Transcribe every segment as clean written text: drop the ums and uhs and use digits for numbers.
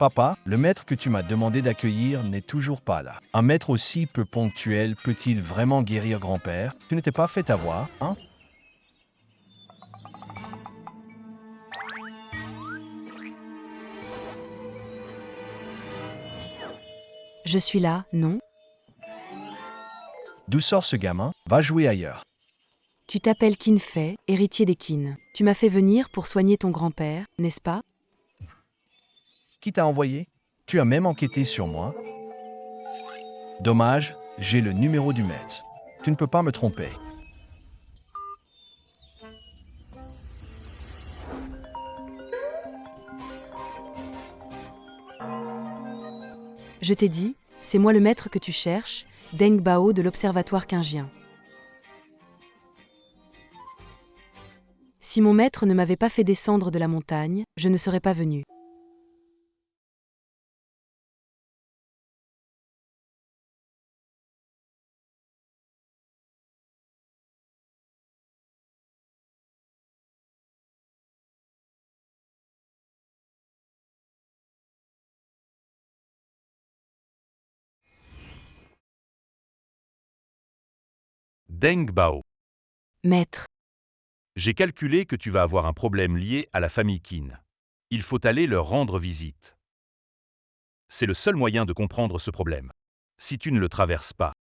Papa, le maître que tu m'as demandé d'accueillir n'est toujours pas là. Un maître aussi peu ponctuel peut-il vraiment guérir grand-père? Tu n'étais pas fait avoir, hein? Je suis là, non? D'où sort ce gamin? Va jouer ailleurs. Tu t'appelles Qin Fei, héritier des Qin. Tu m'as fait venir pour soigner ton grand-père, n'est-ce pas? Qui t'a envoyé? Tu as même enquêté sur moi? Dommage, j'ai le numéro du maître. Tu ne peux pas me tromper. Je t'ai dit, c'est moi le maître que tu cherches, Deng Bao de l'Observatoire Qingien. Si mon maître ne m'avait pas fait descendre de la montagne, je ne serais pas venu. Deng Bao. Maître, J'ai calculé que tu vas avoir un problème lié à la famille Qin. Il faut aller leur rendre visite. C'est le seul moyen de comprendre ce problème. Si tu ne le traverses pas,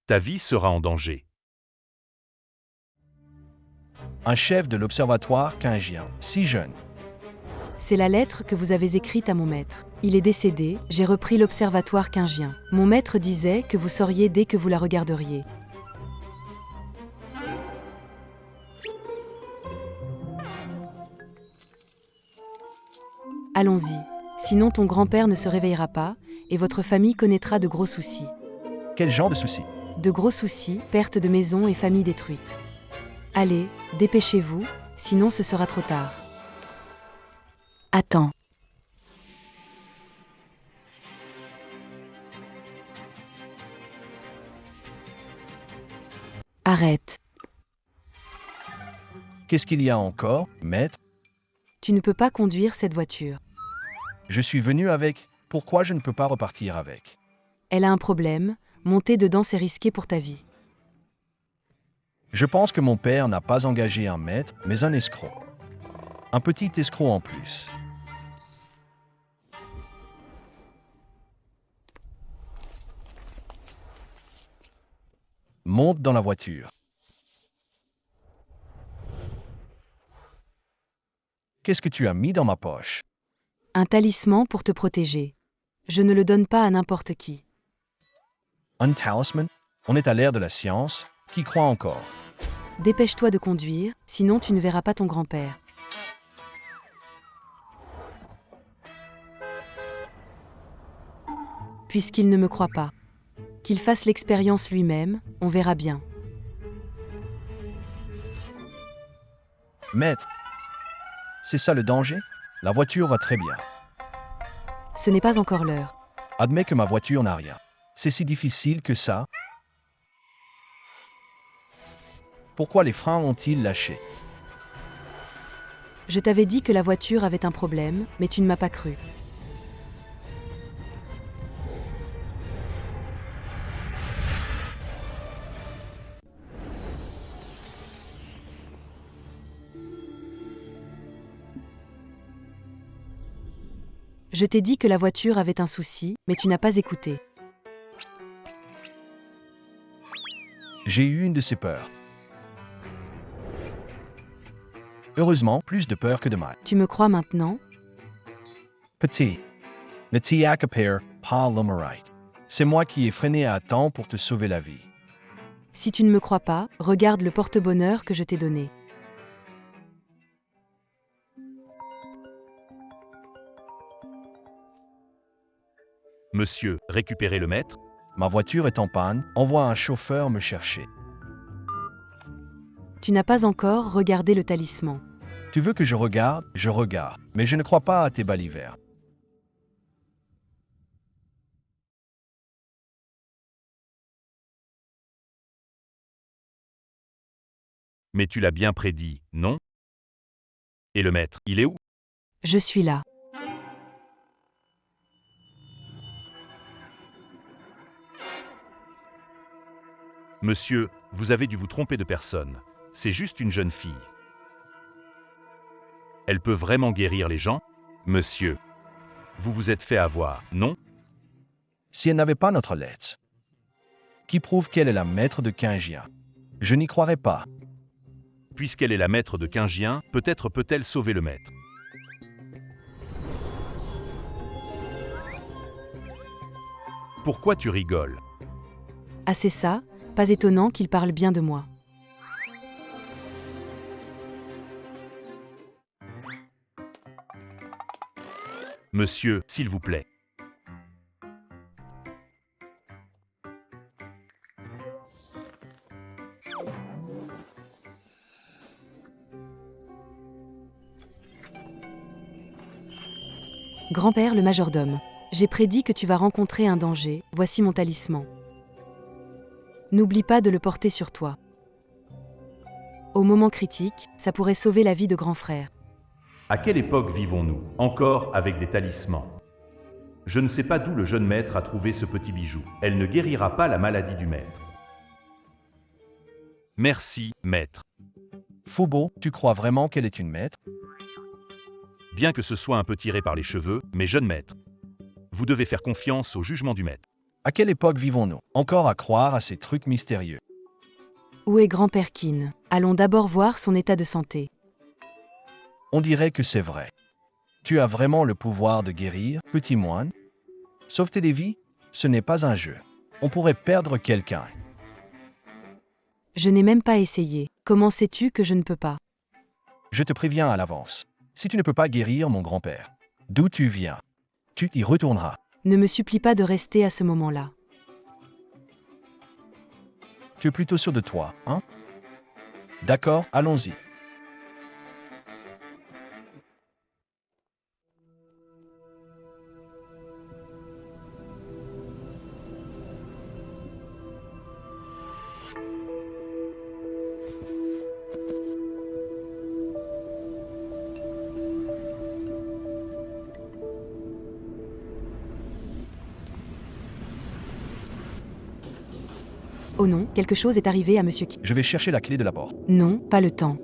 ta vie sera en danger. Un chef de l'Observatoire Qingien, si jeune. c'est la lettre que vous avez écrite à mon maître. Il est décédé, j'ai repris l'Observatoire Qingien. Mon maître disait que vous sauriez dès que vous la regarderiez. Allons-y. Sinon ton grand-père ne se réveillera pas, et votre famille connaîtra de gros soucis. Quel genre de souci? De gros soucis, perte de maison et famille détruite. Allez, dépêchez-vous, sinon ce sera trop tard. Attends. Arrête. Qu'est-ce qu'il y a encore, maître? Tu ne peux pas conduire cette voiture. Je suis venu avec. Pourquoi je ne peux pas repartir avec? Elle a un problème, monter dedans c'est risqué pour ta vie. Je pense que mon père n'a pas engagé un maître, mais un escroc. Un petit escroc en plus. Monte dans la voiture. Qu'est-ce que tu as mis dans ma poche? Un talisman pour te protéger. Je ne le donne pas à n'importe qui. Un talisman? On est à l'ère de la science. Qui croit encore? Dépêche-toi de conduire, sinon tu ne verras pas ton grand-père. Puisqu'il ne me croit pas. Qu'il fasse l'expérience lui-même, on verra bien. Maître, c'est ça le danger? La voiture va très bien. Ce n'est pas encore l'heure. Admets que ma voiture n'a rien. C'est si difficile que ça. Pourquoi les freins ont-ils lâché? Je t'avais dit que la voiture avait un problème, mais tu ne m'as pas cru. Je t'ai dit que la voiture avait un souci, mais tu n'as pas écouté. J'ai eu une de ces peurs. Heureusement, plus de peur que de mal. Tu me crois maintenant? Petit. Ne t'y accapare pas l'homarite. C'est moi qui ai freiné à temps pour te sauver la vie. Si tu ne me crois pas, regarde le porte-bonheur que je t'ai donné. Monsieur, récupérez le maître. Ma voiture est en panne, envoie un chauffeur me chercher. Tu n'as pas encore regardé le talisman. Tu veux que je regarde, mais je ne crois pas à tes balivernes. Mais tu l'as bien prédit, non? Et le maître, il est où? Je suis là. Monsieur, vous avez dû vous tromper de personne. C'est juste une jeune fille. Elle peut vraiment guérir les gens? Monsieur, vous vous êtes fait avoir, non? Si elle n'avait pas notre lettre, qui prouve qu'elle est la maître de Kingia, je n'y croirais pas. Puisqu'elle est la maître de Kingien, peut-être peut-elle sauver le maître. Pourquoi tu rigoles? Ah c'est ça, pas étonnant qu'il parle bien de moi. Monsieur, s'il vous plaît. Grand-père le majordome, j'ai prédit que tu vas rencontrer un danger, voici mon talisman. N'oublie pas de le porter sur toi. Au moment critique, ça pourrait sauver la vie de grand frère. À quelle époque vivons-nous? Encore avec des talismans. Je ne sais pas d'où le jeune maître a trouvé ce petit bijou. Elle ne guérira pas la maladie du maître. Merci, maître. Phobo, tu crois vraiment qu'elle est une maître? Bien que ce soit un peu tiré par les cheveux, mais jeune maître, vous devez faire confiance au jugement du maître. À quelle époque vivons-nous? Encore à croire à ces trucs mystérieux. Où est grand-père Kin? Allons d'abord voir son état de santé. On dirait que c'est vrai. Tu as vraiment le pouvoir de guérir, petit moine? Sauveter des vies? Ce n'est pas un jeu. On pourrait perdre quelqu'un. Je n'ai même pas essayé. Comment sais-tu que je ne peux pas? Je te préviens à l'avance. Si tu ne peux pas guérir mon grand-père, d'où tu viens, tu y retourneras. Ne me supplie pas de rester à ce moment-là. Tu es plutôt sûr de toi, hein? D'accord, allons-y. Oh non, quelque chose est arrivé à Monsieur Kin. Je vais chercher la clé de la porte. Non, pas le temps.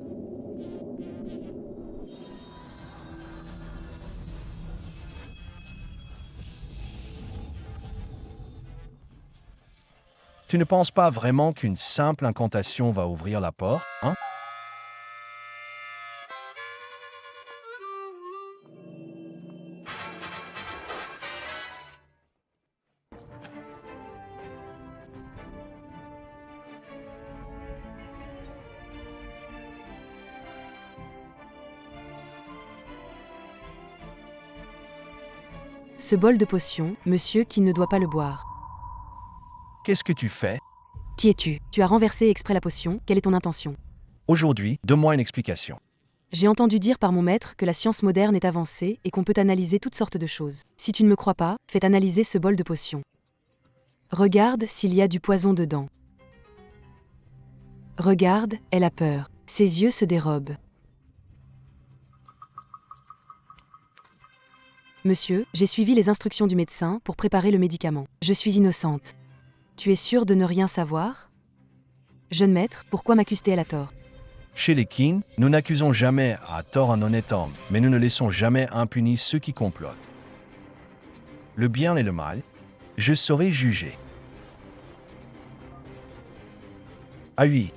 Tu ne penses pas vraiment qu'une simple incantation va ouvrir la porte, hein? Ce bol de potion, Monsieur Kin ne doit pas le boire. Qu'est-ce que tu fais? Qui es-tu? Tu as renversé exprès la potion, quelle est ton intention? Aujourd'hui, donne-moi une explication. J'ai entendu dire par mon maître que la science moderne est avancée et qu'on peut analyser toutes sortes de choses. Si tu ne me crois pas, fais analyser ce bol de potion. Regarde s'il y a du poison dedans. Regarde, elle a peur. Ses yeux se dérobent. Monsieur, j'ai suivi les instructions du médecin pour préparer le médicament. Je suis innocente. Tu es sûr de ne rien savoir? Jeune maître, pourquoi m'accuses-t-elle à tort? Chez les Kin, nous n'accusons jamais à tort un honnête homme, mais nous ne laissons jamais impunis ceux qui complotent. Le bien et le mal, je saurai juger. Ah oui,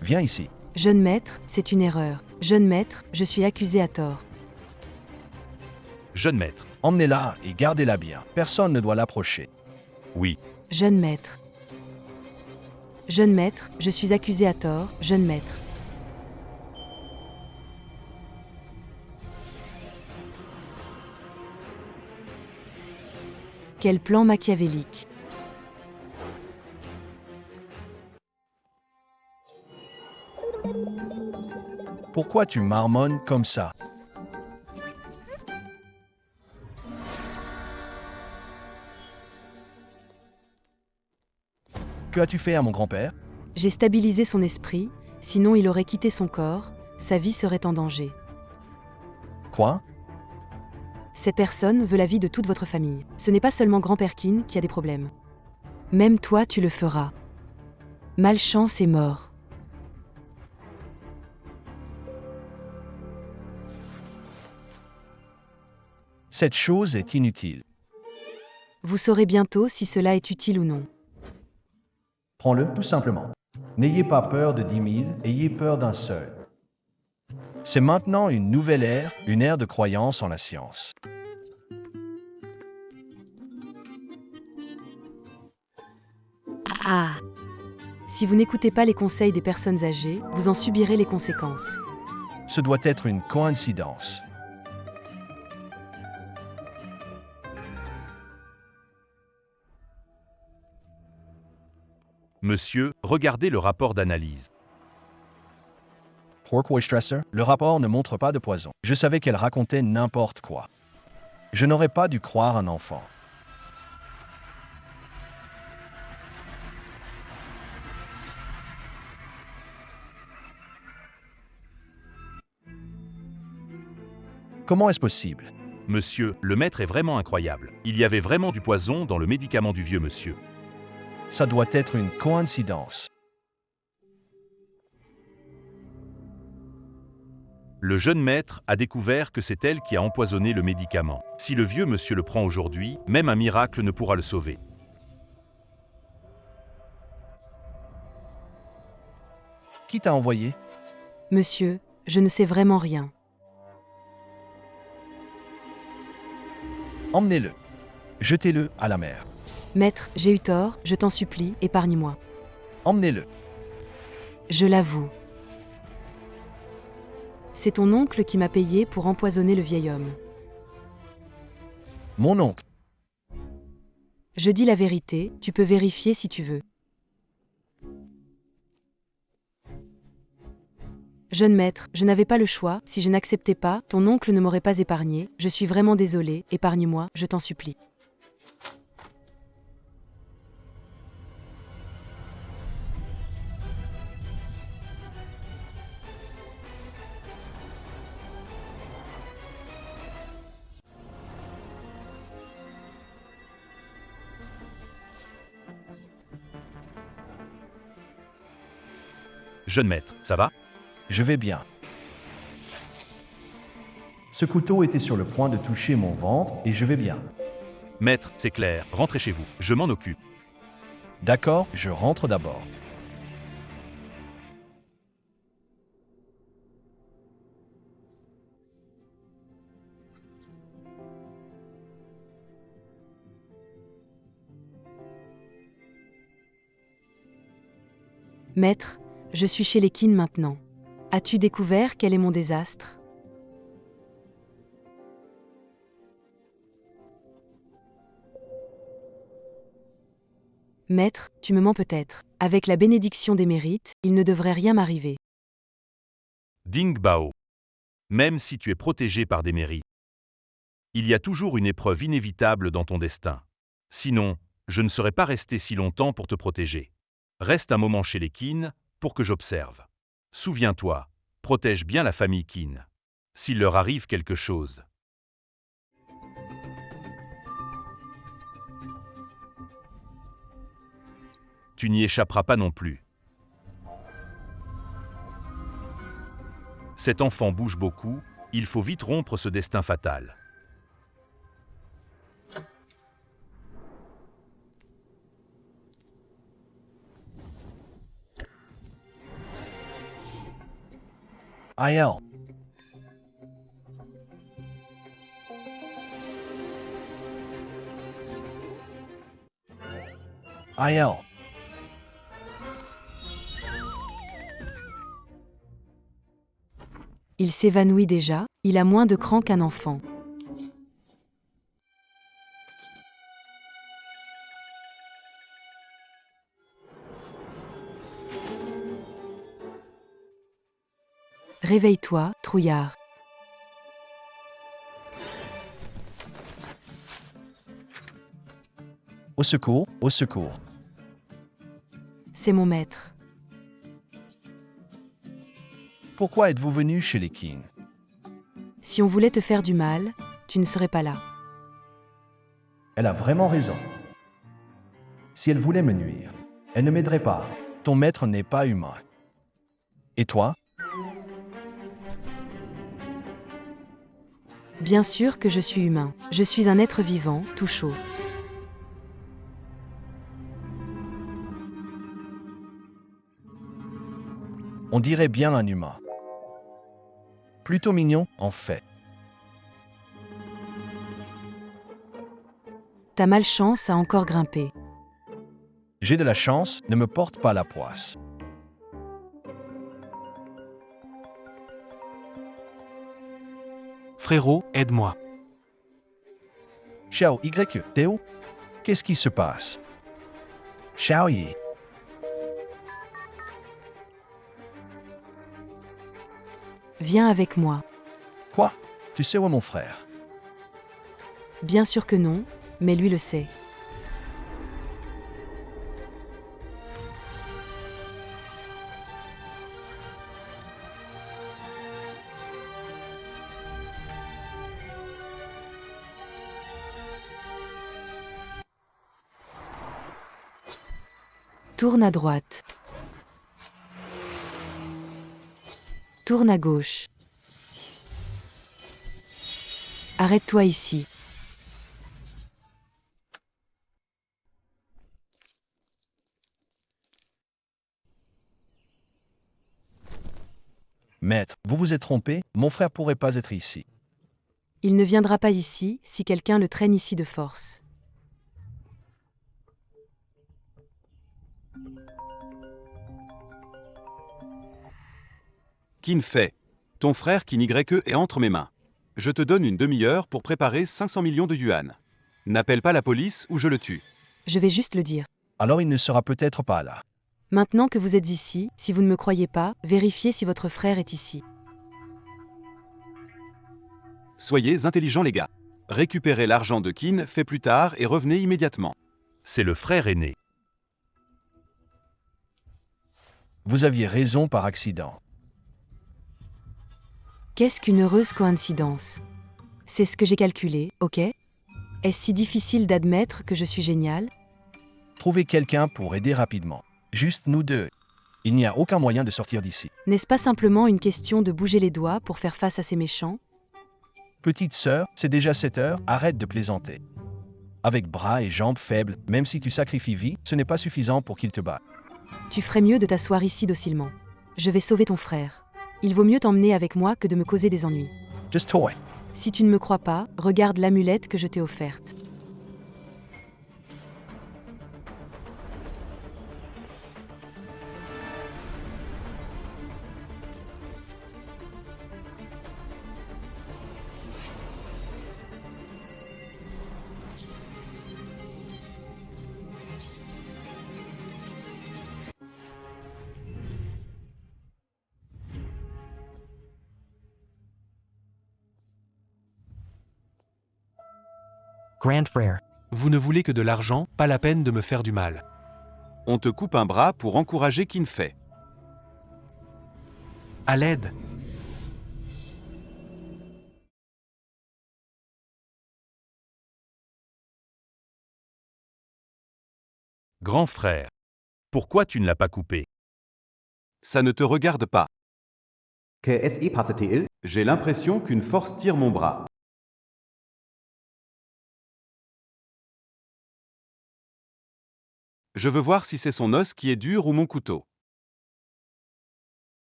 viens ici. Jeune maître, c'est une erreur. Jeune maître, je suis accusé à tort. Jeune maître. Emmenez-la et gardez-la bien. Personne ne doit l'approcher. Oui. Jeune maître. Jeune maître, je suis accusé à tort, jeune maître. Quel plan machiavélique. Pourquoi tu marmonnes comme ça? Que as-tu fait à mon grand-père? J'ai stabilisé son esprit, sinon il aurait quitté son corps, sa vie serait en danger. Quoi? Cette personne veut la vie de toute votre famille. Ce n'est pas seulement grand-père Kin qui a des problèmes. Même toi, tu le feras. Malchance et mort. Cette chose est inutile. Vous saurez bientôt si cela est utile ou non. Prends-le tout simplement. N'ayez pas peur de 10 000, ayez peur d'un seul. C'est maintenant une nouvelle ère, une ère de croyance en la science. Ah! Si vous n'écoutez pas les conseils des personnes âgées, vous en subirez les conséquences. Ce doit être une coïncidence. Monsieur, regardez le rapport d'analyse. Pork Stresser, le rapport ne montre pas de poison. Je savais qu'elle racontait n'importe quoi. Je n'aurais pas dû croire un enfant. Comment est-ce possible? Monsieur, le maître est vraiment incroyable. Il y avait vraiment du poison dans le médicament du vieux monsieur. Ça doit être une coïncidence. Le jeune maître a découvert que c'est elle qui a empoisonné le médicament. Si le vieux monsieur le prend aujourd'hui, même un miracle ne pourra le sauver. Qui t'a envoyé? Monsieur, je ne sais vraiment rien. Emmenez-le. Jetez-le à la mer. Maître, j'ai eu tort, je t'en supplie, épargne-moi. Emmenez-le. Je l'avoue. C'est ton oncle qui m'a payé pour empoisonner le vieil homme. Mon oncle. Je dis la vérité, tu peux vérifier si tu veux. Jeune maître, je n'avais pas le choix, si je n'acceptais pas, ton oncle ne m'aurait pas épargné, je suis vraiment désolée, épargne-moi, je t'en supplie. Jeune maître, ça va? Je vais bien. Ce couteau était sur le point de toucher mon ventre et je vais bien. Maître, c'est clair, rentrez chez vous, je m'en occupe. D'accord, je rentre d'abord. Maître, je suis chez les Kin maintenant. As-tu découvert quel est mon désastre? Maître, tu me mens peut-être. Avec la bénédiction des mérites, il ne devrait rien m'arriver. Ding Bao. Même si tu es protégé par des mérites, il y a toujours une épreuve inévitable dans ton destin. Sinon, je ne serais pas resté si longtemps pour te protéger. Reste un moment chez les Qin pour que j'observe. Souviens-toi, protège bien la famille Qin. S'il leur arrive quelque chose. Tu n'y échapperas pas non plus. Cet enfant bouge beaucoup, il faut vite rompre ce destin fatal. Aïe. Aïe. Il s'évanouit déjà, il a moins de cran qu'un enfant. Réveille-toi, trouillard. Au secours, au secours. C'est mon maître. Pourquoi êtes-vous venu chez les Qin? Si on voulait te faire du mal, tu ne serais pas là. Elle a vraiment raison. Si elle voulait me nuire, elle ne m'aiderait pas. Ton maître n'est pas humain. Et toi? Bien sûr que je suis humain. Je suis un être vivant, tout chaud. On dirait bien un humain. Plutôt mignon, en fait. Ta malchance a encore grimpé. J'ai de la chance, ne me porte pas la poisse. Frérot, aide-moi. Xiao Y, Théo? Qu'est-ce qui se passe? Xiao Yi. Viens avec moi. Quoi? Tu sais où est mon frère? Bien sûr que non, mais lui le sait. Tourne à droite. Tourne à gauche. Arrête-toi ici. Maître, vous vous êtes trompé, mon frère pourrait pas être ici. Il ne viendra pas ici si quelqu'un le traîne ici de force. Qin fait. Ton frère Qin YE est entre mes mains. Je te donne une demi-heure pour préparer 500 millions de yuan. N'appelle pas la police ou je le tue. Je vais juste le dire. Alors il ne sera peut-être pas là. Maintenant que vous êtes ici, si vous ne me croyez pas, vérifiez si votre frère est ici. Soyez intelligents les gars. Récupérez l'argent de Qin fait plus tard et revenez immédiatement. C'est le frère aîné. Vous aviez raison par accident. Qu'est-ce qu'une heureuse coïncidence? C'est ce que j'ai calculé, ok? Est-ce si difficile d'admettre que je suis génial? Trouvez quelqu'un pour aider rapidement. Juste nous deux. Il n'y a aucun moyen de sortir d'ici. N'est-ce pas simplement une question de bouger les doigts pour faire face à ces méchants? Petite sœur, c'est déjà 7 heures, arrête de plaisanter. Avec bras et jambes faibles, même si tu sacrifies vie, ce n'est pas suffisant pour qu'il te batte. Tu ferais mieux de t'asseoir ici docilement. Je vais sauver ton frère. Il vaut mieux t'emmener avec moi que de me causer des ennuis. Just toy. Si tu ne me crois pas, regarde l'amulette que je t'ai offerte. Grand frère, vous ne voulez que de l'argent, pas la peine de me faire du mal. On te coupe un bras pour encourager Qin fait. À l'aide. Grand frère. Pourquoi tu ne l'as pas coupé? Ça ne te regarde pas. KSI passe-t-il? J'ai l'impression qu'une force tire mon bras. Je veux voir si c'est son os qui est dur ou mon couteau.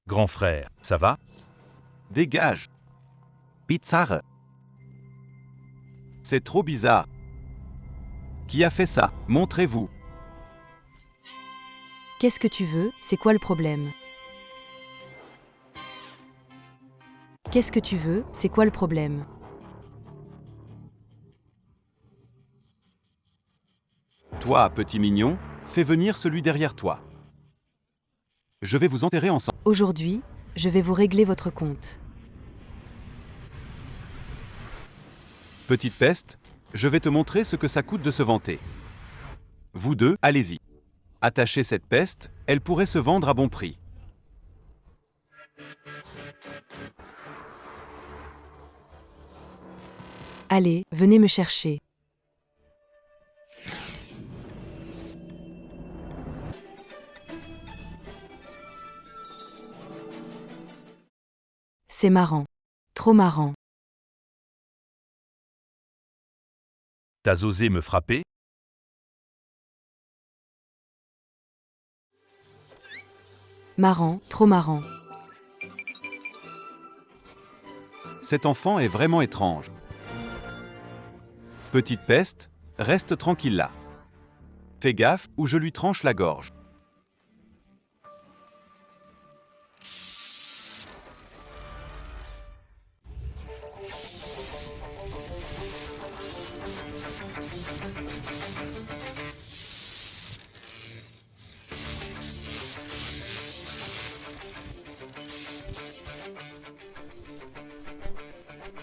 Grand frère, ça va? Dégage. Bizarre. C'est trop bizarre. Qui a fait ça? Montrez-vous. Qu'est-ce que tu veux? C'est quoi le problème? Qu'est-ce que tu veux? C'est quoi le problème? Toi, petit mignon, fais venir celui derrière toi. Je vais vous enterrer ensemble. Aujourd'hui, je vais vous régler votre compte. Petite peste, je vais te montrer ce que ça coûte de se vanter. Vous deux, allez-y. Attachez cette peste, elle pourrait se vendre à bon prix. Allez, venez me chercher. C'est marrant. Trop marrant. T'as osé me frapper? Marrant, trop marrant. Cet enfant est vraiment étrange. Petite peste, reste tranquille là. Fais gaffe ou je lui tranche la gorge.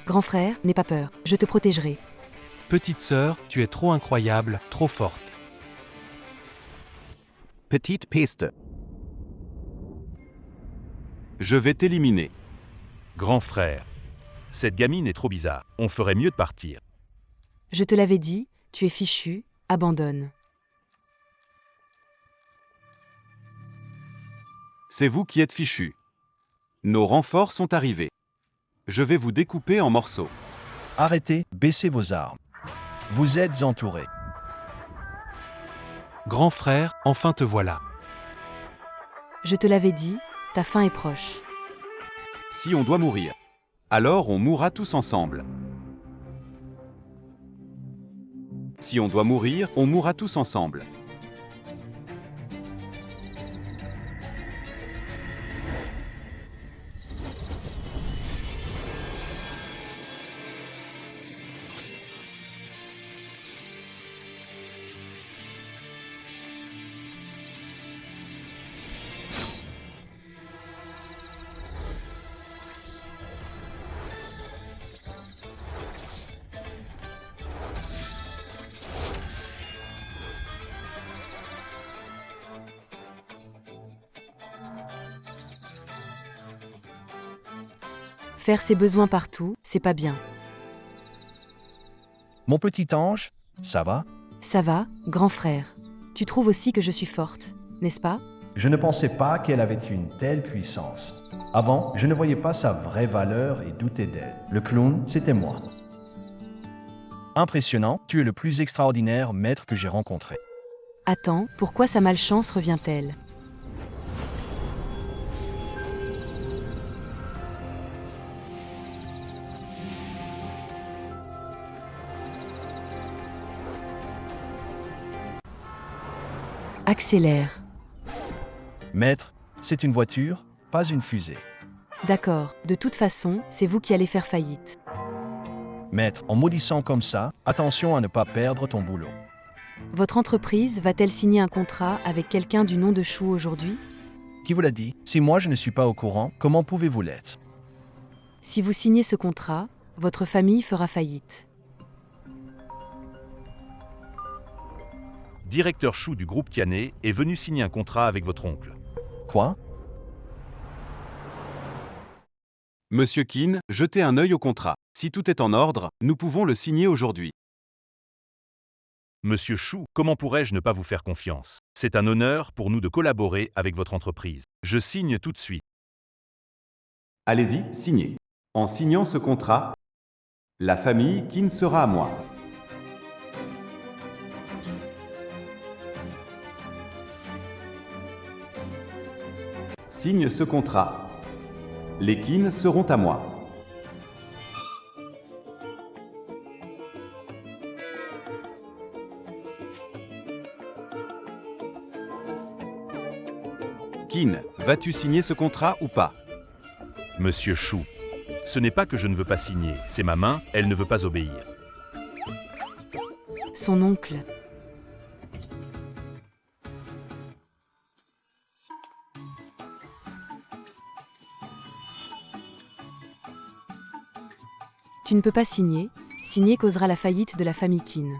Grand frère, n'aie pas peur, je te protégerai. Petite sœur, tu es trop incroyable, trop forte. Petite peste. Je vais t'éliminer. Grand frère. Cette gamine est trop bizarre. On ferait mieux de partir. Je te l'avais dit, tu es fichu, abandonne. C'est vous qui êtes fichus. Nos renforts sont arrivés. Je vais vous découper en morceaux. Arrêtez, baissez vos armes. Vous êtes entourés. Grand frère, enfin te voilà. Je te l'avais dit, ta fin est proche. Si on doit mourir, alors on mourra tous ensemble. Si on doit mourir, on mourra tous ensemble. Faire ses besoins partout, c'est pas bien. Mon petit ange, ça va? Ça va, grand frère. Tu trouves aussi que je suis forte, n'est-ce pas? Je ne pensais pas qu'elle avait une telle puissance. Avant, je ne voyais pas sa vraie valeur et doutais d'elle. Le clown, c'était moi. Impressionnant, tu es le plus extraordinaire maître que j'ai rencontré. Attends, pourquoi sa malchance revient-elle? Accélère. Maître, c'est une voiture, pas une fusée. D'accord, de toute façon, c'est vous qui allez faire faillite. Maître, en maudissant comme ça, attention à ne pas perdre ton boulot. Votre entreprise va-t-elle signer un contrat avec quelqu'un du nom de Chou aujourd'hui? Qui vous l'a dit? Si moi je ne suis pas au courant, comment pouvez-vous l'être? Si vous signez ce contrat, votre famille fera faillite. Directeur Chou du groupe Tiané est venu signer un contrat avec votre oncle. Quoi? Monsieur Keane, jetez un œil au contrat. Si tout est en ordre, nous pouvons le signer aujourd'hui. Monsieur Chou, comment pourrais-je ne pas vous faire confiance? C'est un honneur pour nous de collaborer avec votre entreprise. Je signe tout de suite. Allez-y, signez. En signant ce contrat, la famille Keane sera à moi. Signe ce contrat. Les Keane seront à moi. Keane, vas-tu signer ce contrat ou pas? Monsieur Chou, ce n'est pas que je ne veux pas signer, c'est ma main, elle ne veut pas obéir. Son oncle. Tu ne peux pas signer. Signer causera la faillite de la famille Keane.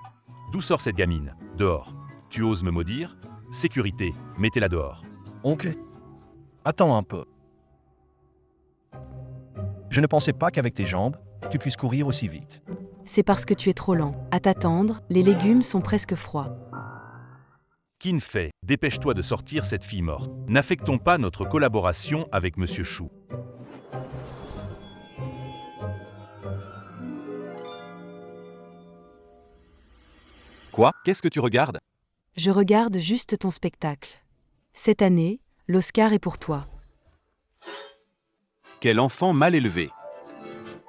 D'où sort cette gamine? Dehors. Tu oses me maudire? Sécurité, mettez-la dehors. Oncle? Attends un peu. Je ne pensais pas qu'avec tes jambes, tu puisses courir aussi vite. C'est parce que tu es trop lent. À t'attendre, les légumes sont presque froids. Qin Fei, dépêche-toi de sortir cette fille morte. N'affectons pas notre collaboration avec Monsieur Shu. Quoi? Qu'est-ce que tu regardes? Je regarde juste ton spectacle. Cette année, l'Oscar est pour toi. Quel enfant mal élevé.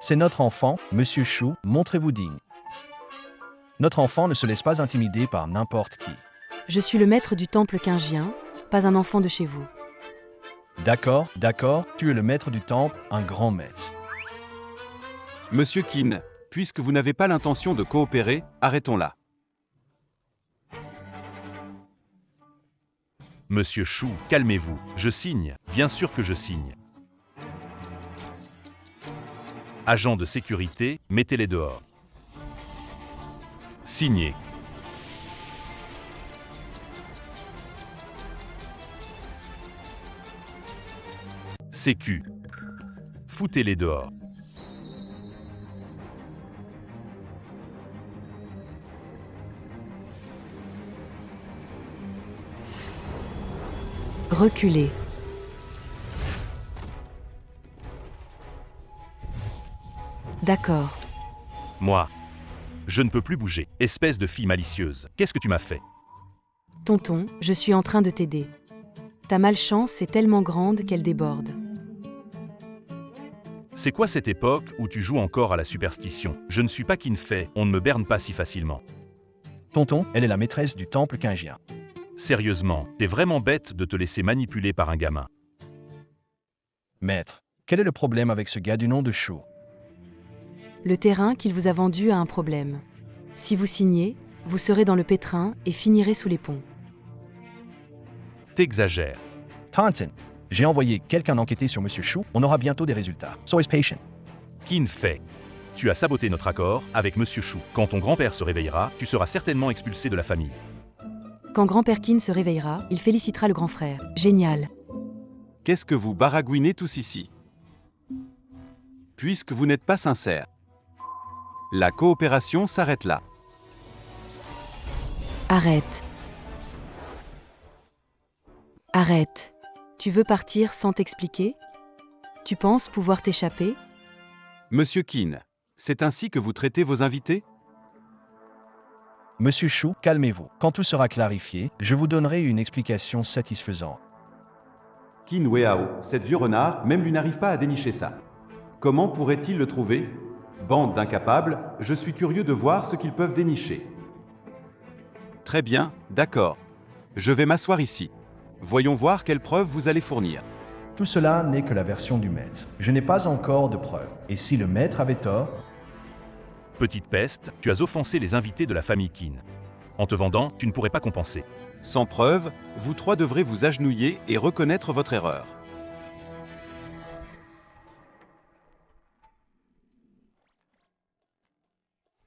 C'est notre enfant, Monsieur Shu, montrez-vous digne. Notre enfant ne se laisse pas intimider par n'importe qui. Je suis le maître du temple quingien, pas un enfant de chez vous. D'accord, tu es le maître du temple, un grand maître. Monsieur Qin, puisque vous n'avez pas l'intention de coopérer, arrêtons là. Monsieur Shu, calmez-vous. Je signe, bien sûr que je signe. Agents de sécurité, mettez-les dehors. Signez. Sécu. Foutez-les dehors. Reculez. D'accord. Moi. Je ne peux plus bouger. Espèce de fille malicieuse. Qu'est-ce que tu m'as fait? Tonton, je suis en train de t'aider. Ta malchance est tellement grande qu'elle déborde. C'est quoi cette époque où tu joues encore à la superstition? Je ne suis pas Qin Fei, on ne me berne pas si facilement. Tonton, elle est la maîtresse du temple quingien. Sérieusement, t'es vraiment bête de te laisser manipuler par un gamin. Maître, quel est le problème avec ce gars du nom de Shu? Le terrain qu'il vous a vendu a un problème. Si vous signez, vous serez dans le pétrin et finirez sous les ponts. T'exagères. Taunton, j'ai envoyé quelqu'un enquêter sur Monsieur Shu, on aura bientôt des résultats. Sois patient. Qin Fei, tu as saboté notre accord avec Monsieur Shu. Quand ton grand-père se réveillera, tu seras certainement expulsé de la famille. Quand grand-père Qin se réveillera, il félicitera le grand frère. Génial. Qu'est-ce que vous baragouinez tous ici? Puisque vous n'êtes pas sincère. La coopération s'arrête là. Arrête. Arrête. Tu veux partir sans t'expliquer? Tu penses pouvoir t'échapper? Monsieur Qin, c'est ainsi que vous traitez vos invités? Monsieur Shu, calmez-vous. Quand tout sera clarifié, je vous donnerai une explication satisfaisante. Qin Weao, cet vieux renard, même lui n'arrive pas à dénicher ça. Comment pourrait-il le trouver? Bande d'incapables, je suis curieux de voir ce qu'ils peuvent dénicher. Très bien, d'accord. Je vais m'asseoir ici. Voyons voir quelles preuves vous allez fournir. Tout cela n'est que la version du maître. Je n'ai pas encore de preuves. Et si le maître avait tort, Petite peste, tu as offensé les invités de la famille Qin. En te vendant, tu ne pourrais pas compenser. Sans preuve, vous trois devrez vous agenouiller et reconnaître votre erreur.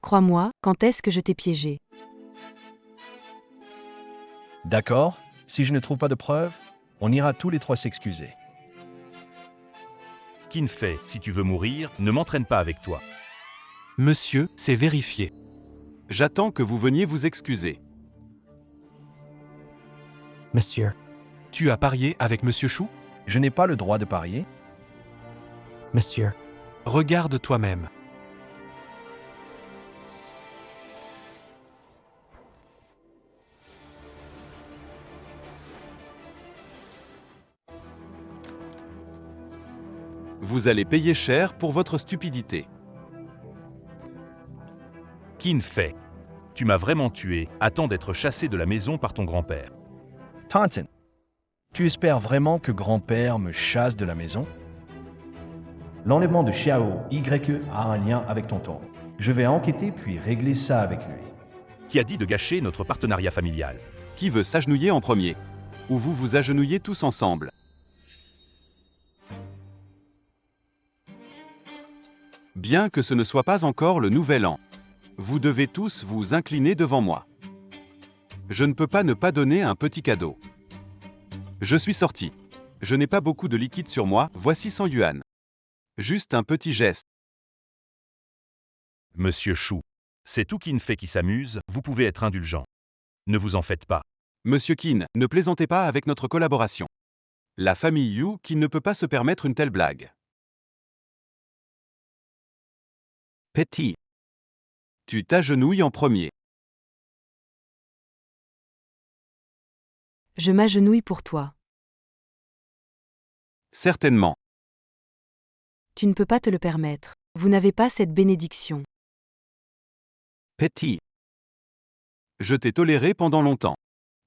Crois-moi, quand est-ce que je t'ai piégé? d'accord, si je ne trouve pas de preuves, on ira tous les trois s'excuser. Qin Fei, si tu veux mourir, ne m'entraîne pas avec toi. Monsieur, c'est vérifié. J'attends que vous veniez vous excuser. Monsieur, Tu as parié avec Monsieur Shu? Je n'ai pas le droit de parier. monsieur, Regarde toi-même. Vous allez payer cher pour votre stupidité. Qin Fei, tu m'as vraiment tué, attends d'être chassé de la maison par ton grand-père. Taunton, tu espères vraiment que grand-père me chasse de la maison? L'enlèvement de Xiao YE a un lien avec tonton. Je vais enquêter puis régler ça avec lui. Qui a dit de gâcher notre partenariat familial? Qui veut s'agenouiller en premier? Ou vous vous agenouillez tous ensemble? Bien que ce ne soit pas encore le nouvel an, vous devez tous vous incliner devant moi. Je ne peux pas ne pas donner un petit cadeau. Je suis sorti. Je n'ai pas beaucoup de liquide sur moi, voici 100 yuan. Juste un petit geste. Monsieur Chou. C'est tout Qin fait qui s'amuse, vous pouvez être indulgent. Ne vous en faites pas. Monsieur Qin, ne plaisantez pas avec notre collaboration. La famille Yu qui ne peut pas se permettre une telle blague. Petit. Tu t'agenouilles en premier. Je m'agenouille pour toi. Certainement. Tu ne peux pas te le permettre. Vous n'avez pas cette bénédiction. Petit. Je t'ai toléré pendant longtemps.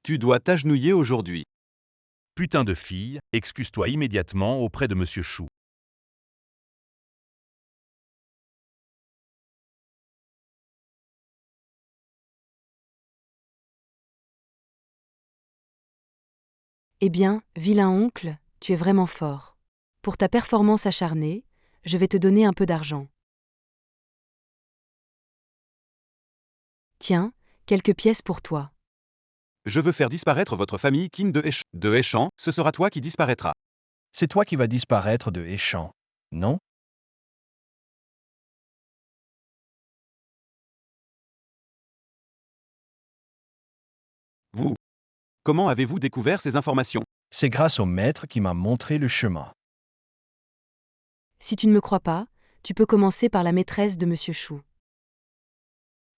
Tu dois t'agenouiller aujourd'hui. Putain de fille, excuse-toi immédiatement auprès de Monsieur Chou. Eh bien, vilain oncle, tu es vraiment fort. Pour ta performance acharnée, je vais te donner un peu d'argent. Tiens, quelques pièces pour toi. Je veux faire disparaître votre famille Qin de Heshan, ce sera toi qui disparaîtras. C'est toi qui vas disparaître de Heshan, non? Vous. Comment avez-vous découvert ces informations? C'est grâce au maître qui m'a montré le chemin. Si tu ne me crois pas, tu peux commencer par la maîtresse de Monsieur Chou.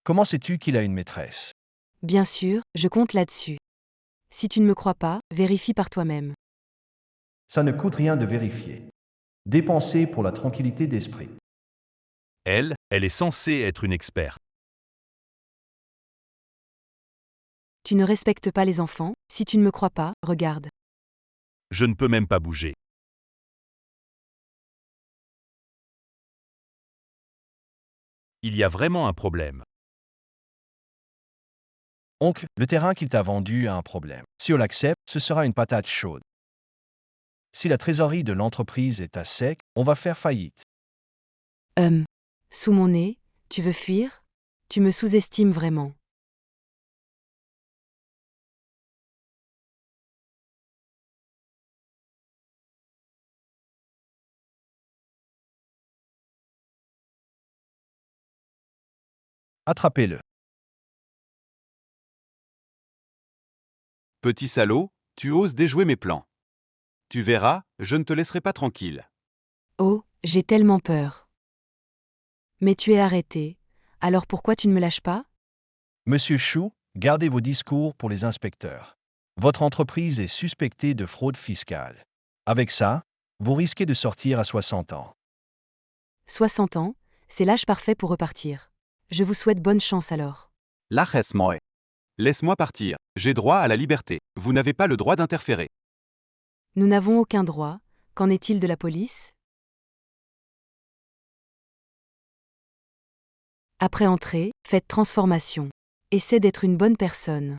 Comment sais-tu qu'il a une maîtresse? Bien sûr, je compte là-dessus. Si tu ne me crois pas, vérifie par toi-même. Ça ne coûte rien de vérifier. Dépenser pour la tranquillité d'esprit. Elle est censée être une experte. Tu ne respectes pas les enfants, si tu ne me crois pas, regarde. Je ne peux même pas bouger. Il y a vraiment un problème. Oncle, le terrain qu'il t'a vendu a un problème. Si on l'accepte, ce sera une patate chaude. Si la trésorerie de l'entreprise est à sec, on va faire faillite. Sous mon nez, tu veux fuir? Tu me sous-estimes vraiment. Attrapez-le. Petit salaud, tu oses déjouer mes plans. Tu verras, je ne te laisserai pas tranquille. Oh, j'ai tellement peur. Mais tu es arrêté, alors pourquoi tu ne me lâches pas? Monsieur Chou, gardez vos discours pour les inspecteurs. Votre entreprise est suspectée de fraude fiscale. Avec ça, vous risquez de sortir à 60 ans. 60 ans, c'est l'âge parfait pour repartir. Je vous souhaite bonne chance alors. Laches moi. Laisse-moi partir. J'ai droit à la liberté. Vous n'avez pas le droit d'interférer. Nous n'avons aucun droit. Qu'en est-il de la police? Après entrée, faites transformation. Essaie d'être une bonne personne.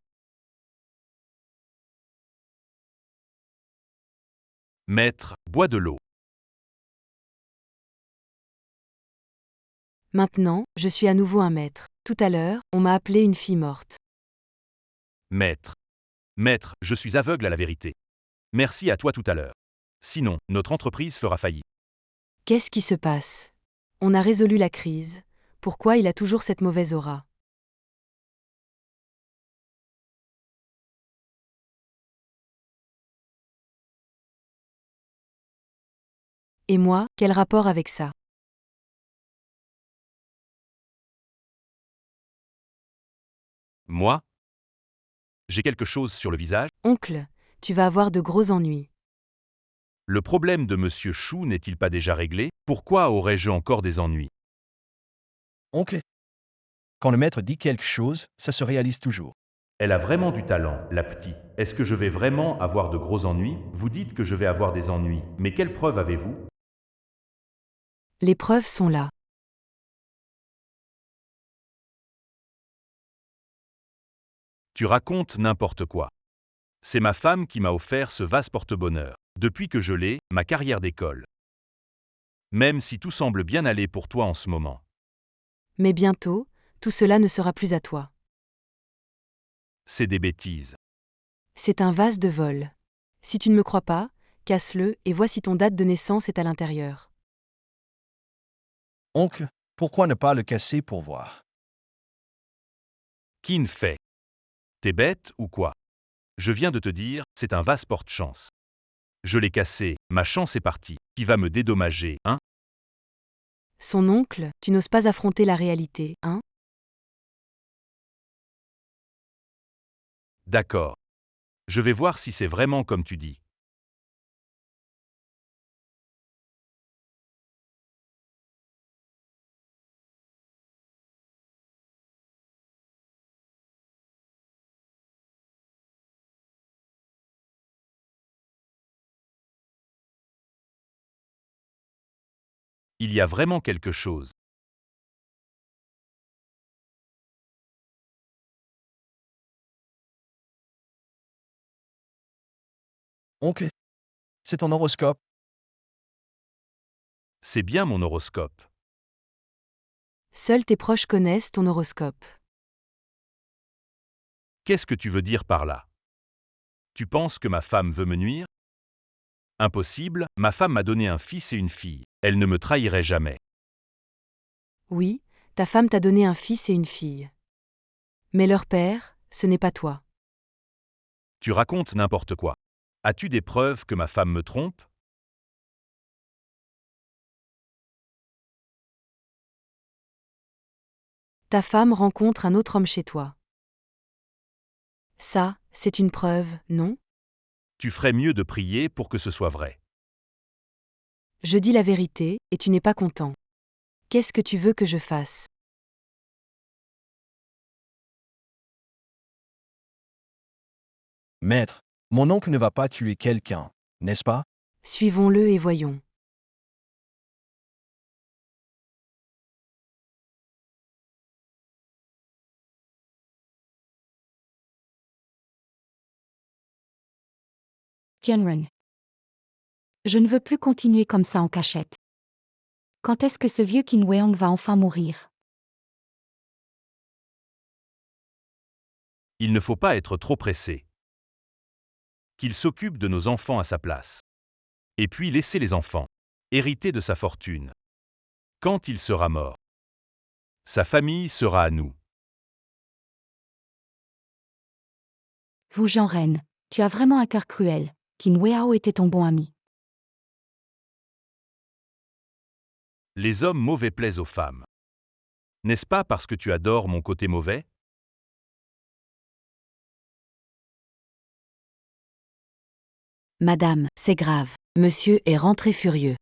Maître, bois de l'eau. Maintenant, je suis à nouveau un maître. Tout à l'heure, on m'a appelé une fille morte. Maître. Maître, je suis aveugle à la vérité. Merci à toi tout à l'heure. Sinon, notre entreprise fera faillite. Qu'est-ce qui se passe? On a résolu la crise. Pourquoi il a toujours cette mauvaise aura? Et moi, quel rapport avec ça? Moi? J'ai quelque chose sur le visage? Oncle, tu vas avoir de gros ennuis. Le problème de Monsieur Chou n'est-il pas déjà réglé? Pourquoi aurais-je encore des ennuis? Oncle, quand le maître dit quelque chose, ça se réalise toujours. Elle a vraiment du talent, la petite. Est-ce que je vais vraiment avoir de gros ennuis? Vous dites que je vais avoir des ennuis, mais quelles preuves avez-vous? Les preuves sont là. Tu racontes n'importe quoi. C'est ma femme qui m'a offert ce vase porte-bonheur. Depuis que je l'ai, ma carrière décolle. Même si tout semble bien aller pour toi en ce moment. Mais bientôt, tout cela ne sera plus à toi. C'est des bêtises. C'est un vase de vol. Si tu ne me crois pas, casse-le et vois si ton date de naissance est à l'intérieur. Oncle, Pourquoi ne pas le casser pour voir? Kin fait. T'es bête ou quoi? Je viens de te dire, c'est un vase porte-chance. Je l'ai cassé, ma chance est partie. Qui va me dédommager, hein? Son oncle, tu n'oses pas affronter la réalité, hein? D'accord. Je vais voir si c'est vraiment comme tu dis. Il y a vraiment quelque chose. Oncle, c'est ton horoscope. C'est bien mon horoscope. Seuls tes proches connaissent ton horoscope. Qu'est-ce que tu veux dire par là? Tu penses que ma femme veut me nuire? Impossible, ma femme m'a donné un fils et une fille. Elle ne me trahirait jamais. Oui, ta femme t'a donné un fils et une fille. Mais leur père, ce n'est pas toi. Tu racontes n'importe quoi. As-tu des preuves que ma femme me trompe? Ta femme rencontre un autre homme chez toi. Ça, c'est une preuve, non? Tu ferais mieux de prier pour que ce soit vrai. Je dis la vérité, et tu n'es pas content. Qu'est-ce que tu veux que je fasse? Maître, mon oncle ne va pas tuer quelqu'un, n'est-ce pas? Suivons-le et voyons. Tianren. Je ne veux plus continuer comme ça en cachette. Quand est-ce que ce vieux Qin Weang va enfin mourir? Il ne faut pas être trop pressé. Qu'il s'occupe de nos enfants à sa place. Et puis laisser les enfants hériter de sa fortune. Quand il sera mort, sa famille sera à nous. Wu Jianren, tu as vraiment un cœur cruel. Qin Weao était ton bon ami. Les hommes mauvais plaisent aux femmes. N'est-ce pas parce que tu adores mon côté mauvais? Madame, c'est grave. Monsieur est rentré furieux.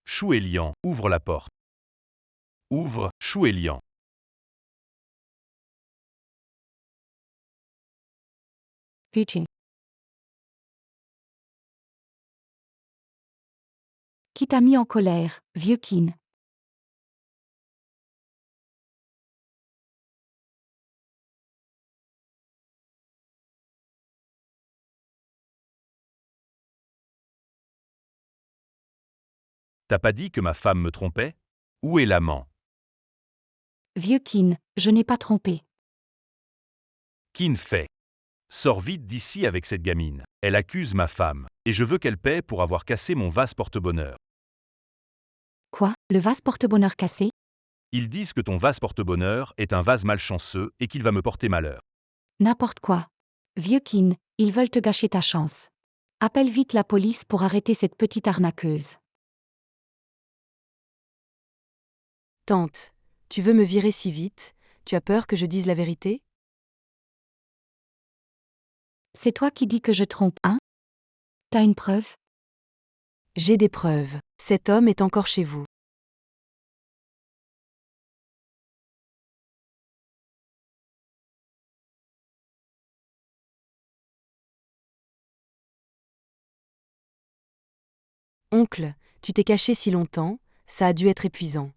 Chou et Lian, ouvre la porte. Ouvre, Chou et Lian. Putain. Qui t'a mis en colère, vieux Qin? T'as pas dit que ma femme me trompait? Où est l'amant? Vieux Qin, je n'ai pas trompé. Qin fait. Sors vite d'ici avec cette gamine. Elle accuse ma femme, et je veux qu'elle paie pour avoir cassé mon vase porte-bonheur. Quoi? Le vase porte-bonheur cassé? Ils disent que ton vase porte-bonheur est un vase malchanceux et qu'il va me porter malheur. N'importe quoi. Vieux Qin, ils veulent te gâcher ta chance. Appelle vite la police pour arrêter cette petite arnaqueuse. Tante, tu veux me virer si vite? Tu as peur que je dise la vérité? C'est toi qui dis que je trompe, hein? T'as une preuve? J'ai des preuves. Cet homme est encore chez vous. Oncle, tu t'es caché si longtemps, ça a dû être épuisant.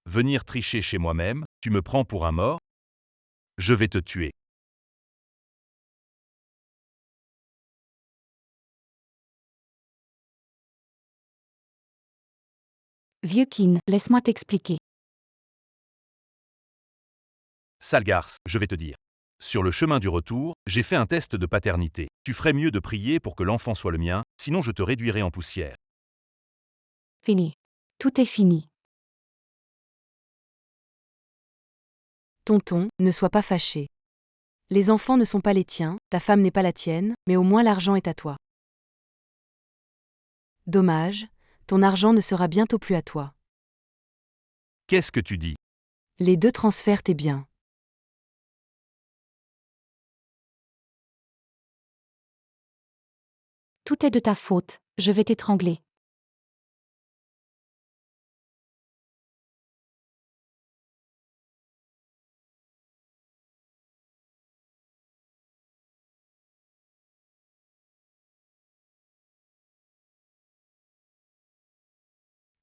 Venir tricher chez moi-même, tu me prends pour un mort? Je vais te tuer. Vieux Kin, laisse-moi t'expliquer. Sale garce, je vais te dire. Sur le chemin du retour, j'ai fait un test de paternité. Tu ferais mieux de prier pour que l'enfant soit le mien, sinon je te réduirai en poussière. Fini. Tout est fini. Tonton, ne sois pas fâché. Les enfants ne sont pas les tiens, ta femme n'est pas la tienne, mais au moins l'argent est à toi. Dommage, ton argent ne sera bientôt plus à toi. Qu'est-ce que tu dis? Les deux transfèrent tes biens. Tout est de ta faute, je vais t'étrangler.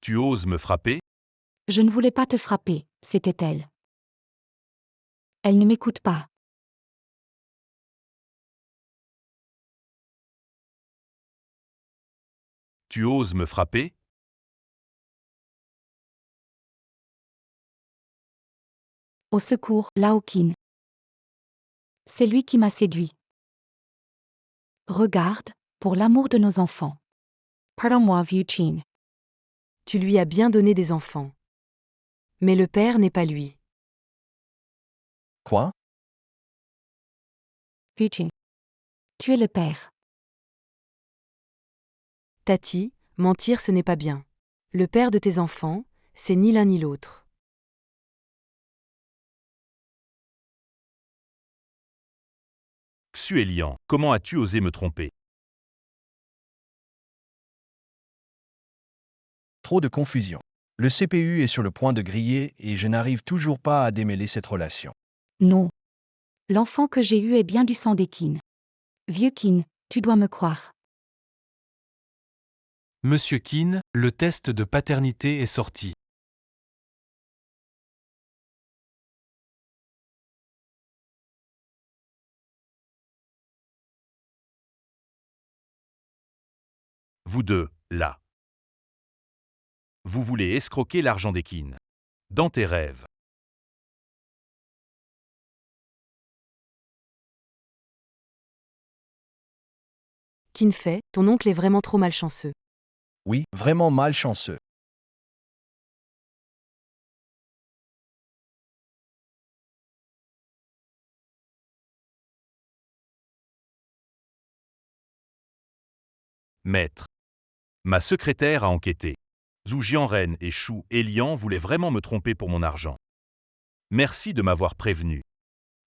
Tu oses me frapper? Je ne voulais pas te frapper, c'était elle. Elle ne m'écoute pas. Tu oses me frapper? Au secours, Lao Kin. C'est lui qui m'a séduit. Regarde, pour l'amour de nos enfants. Pardonne-moi, vieux Chin. Tu lui as bien donné des enfants. Mais le père n'est pas lui. Quoi? Vieux Chin. Tu es le père. Tati, mentir ce n'est pas bien. Le père de tes enfants, c'est ni l'un ni l'autre. Xuelian, comment as-tu osé me tromper? Trop de confusion. Le CPU est sur le point de griller et je n'arrive toujours pas à démêler cette relation. Non. L'enfant que j'ai eu est bien du sang des Kin. Vieux Kin, tu dois me croire. Monsieur Kin, le test de paternité est sorti. Vous deux, là. Vous voulez escroquer l'argent des Kin. Dans tes rêves. Kinfei, ton oncle est vraiment trop malchanceux. Oui, vraiment malchanceux. Maître. Ma secrétaire a enquêté. Zhu Jianren et Shu Elian voulaient vraiment me tromper pour mon argent. Merci de m'avoir prévenu.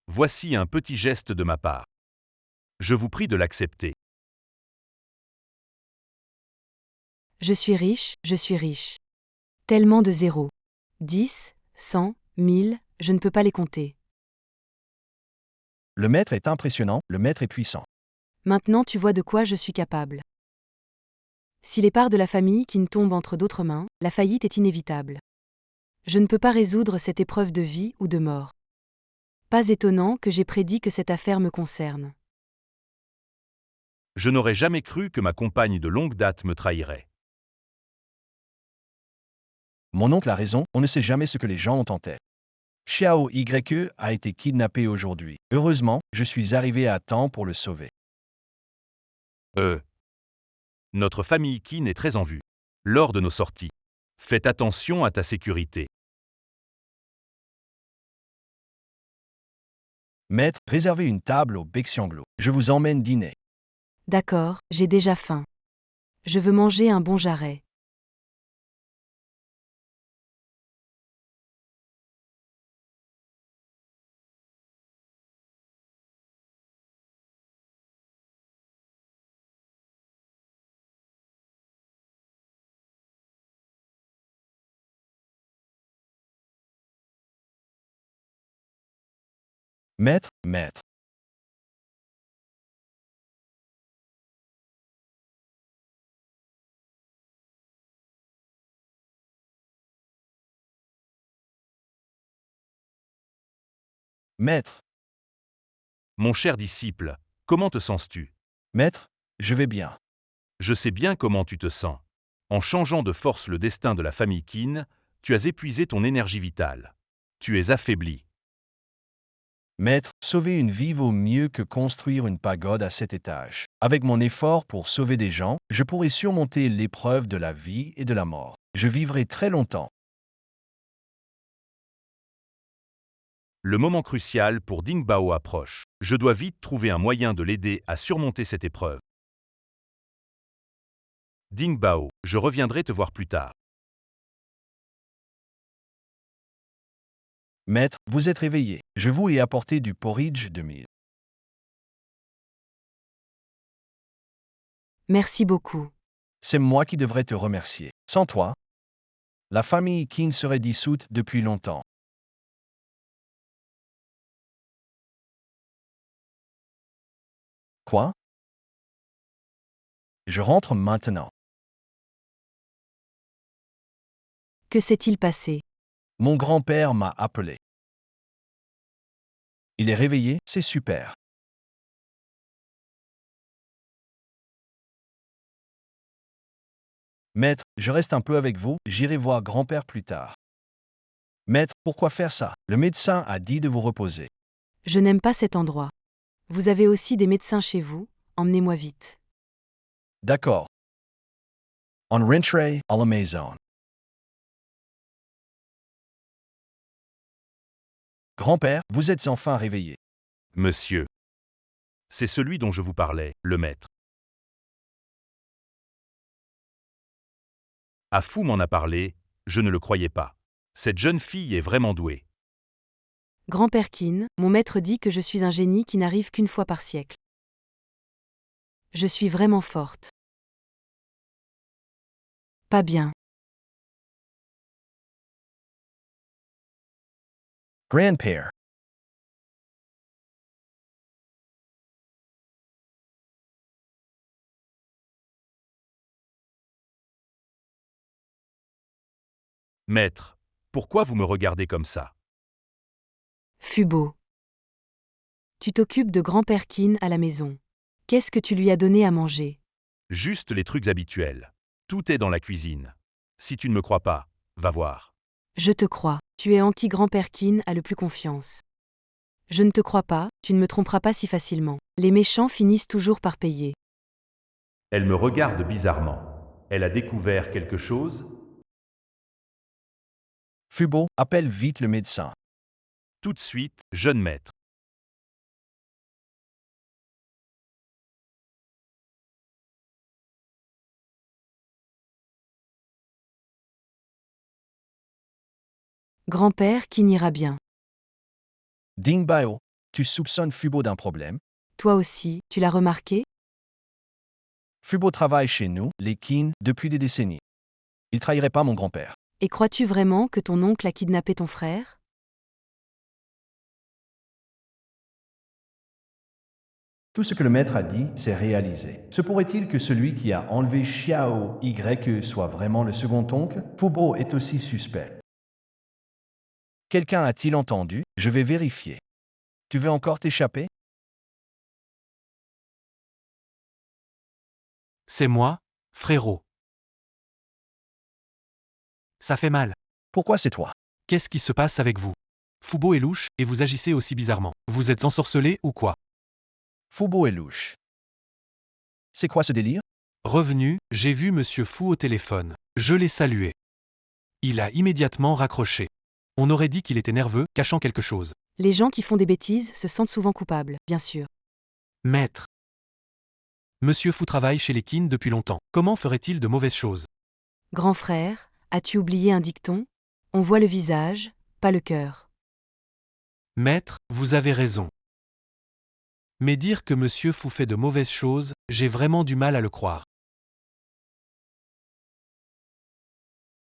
Voici un petit geste de ma part. Je vous prie de l'accepter. Je suis riche, je suis riche. Tellement de zéros. 10, 100, 1000, je ne peux pas les compter. Le maître est impressionnant, le maître est puissant. Maintenant tu vois de quoi je suis capable. Si les parts de la famille qui ne tombent entre d'autres mains, la faillite est inévitable. Je ne peux pas résoudre cette épreuve de vie ou de mort. Pas étonnant que j'ai prédit que cette affaire me concerne. Je n'aurais jamais cru que ma compagne de longue date me trahirait. Mon oncle a raison, on ne sait jamais ce que les gens ont en tête. Xiao YE a été kidnappé aujourd'hui. Heureusement, je suis arrivé à temps pour le sauver. Notre famille Qin est très en vue. Lors de nos sorties. Faites attention à ta sécurité. Maître, réservez une table au Bexianglo. Je vous emmène dîner. D'accord, j'ai déjà faim. Je veux manger un bon jarret. Maître, maître. Maître, Mon cher disciple, comment te sens-tu? maître, je vais bien. Je sais bien comment tu te sens. En changeant de force le destin de la famille Qin, tu as épuisé ton énergie vitale. Tu es affaibli. Maître, sauver une vie vaut mieux que construire une pagode à 7 étages. Avec mon effort pour sauver des gens, je pourrai surmonter l'épreuve de la vie et de la mort. Je vivrai très longtemps. Le moment crucial pour Ding Bao approche. Je dois vite trouver un moyen de l'aider à surmonter cette épreuve. Ding Bao, je reviendrai te voir plus tard. Maître, vous êtes réveillé. Je vous ai apporté du porridge de mil. Merci beaucoup. C'est moi qui devrais te remercier. Sans toi, la famille Qin serait dissoute depuis longtemps. Quoi? Je rentre maintenant. Que s'est-il passé? Mon grand-père m'a appelé. Il est réveillé, c'est super. Maître, je reste un peu avec vous, j'irai voir grand-père plus tard. Maître, pourquoi faire ça? Le médecin a dit de vous reposer. Je n'aime pas cet endroit. Vous avez aussi des médecins chez vous, emmenez-moi vite. D'accord. On rentrerait à la maison. Grand-père, vous êtes enfin réveillé. Monsieur. C'est celui dont je vous parlais, le maître. Ah Fou m'en a parlé, je ne le croyais pas. Cette jeune fille est vraiment douée. Grand-père Qin, mon maître dit que je suis un génie qui n'arrive qu'une fois par siècle. Je suis vraiment forte. Pas bien. Grand-père. Maître, pourquoi vous me regardez comme ça? Fubo. Tu t'occupes de grand-père Qin à la maison. Qu'est-ce que tu lui as donné à manger? Juste les trucs habituels. Tout est dans la cuisine. Si tu ne me crois pas, va voir. Je te crois. Tu es en qui grand-père Qin a le plus confiance. Je ne te crois pas, tu ne me tromperas pas si facilement. Les méchants finissent toujours par payer. Elle me regarde bizarrement. Elle a découvert quelque chose? Fubo, appelle vite le médecin. Tout de suite, jeune maître. Grand-père Qin ira bien. Ding Bao, tu soupçonnes Fubo d'un problème? Toi aussi, tu l'as remarqué? Fubo travaille chez nous, les Qin, depuis des décennies. Il trahirait pas mon grand-père. Et crois-tu vraiment que ton oncle a kidnappé ton frère? Tout ce que le maître a dit, c'est réalisé. Se pourrait-il que celui qui a enlevé Xiao Y soit vraiment le second oncle? Fubo est aussi suspect. Quelqu'un a-t-il entendu? Je vais vérifier. Tu veux encore t'échapper? C'est moi, frérot. Ça fait mal. Pourquoi c'est toi? Qu'est-ce qui se passe avec vous? Fubo est louche, et vous agissez aussi bizarrement. Vous êtes ensorcelé ou quoi? Fubo est louche. C'est quoi ce délire? Revenu, j'ai vu Monsieur Fou au téléphone. Je l'ai salué. Il a immédiatement raccroché. On aurait dit qu'il était nerveux, cachant quelque chose. Les gens qui font des bêtises se sentent souvent coupables, bien sûr. Maître. Monsieur Fou travaille chez les Qin depuis longtemps. Comment ferait-il de mauvaises choses? Grand frère, as-tu oublié un dicton? On voit le visage, pas le cœur. Maître, vous avez raison. Mais dire que Monsieur Fou fait de mauvaises choses, j'ai vraiment du mal à le croire.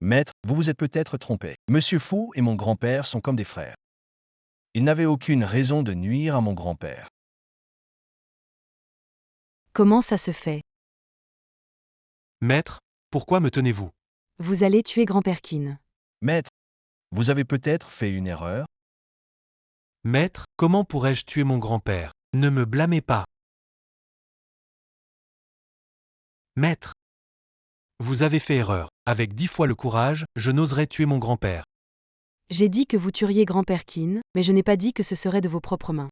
Maître, vous vous êtes peut-être trompé. Monsieur Fou et mon grand-père sont comme des frères. Ils n'avaient aucune raison de nuire à mon grand-père. Comment ça se fait? Maître, pourquoi me tenez-vous? Vous allez tuer grand-père Qin. Maître, vous avez peut-être fait une erreur? Maître, comment pourrais-je tuer mon grand-père? Ne me blâmez pas. Maître. Vous avez fait erreur. Avec 10 fois le courage, je n'oserais tuer mon grand-père. J'ai dit que vous tueriez grand-père Keane, mais je n'ai pas dit que ce serait de vos propres mains.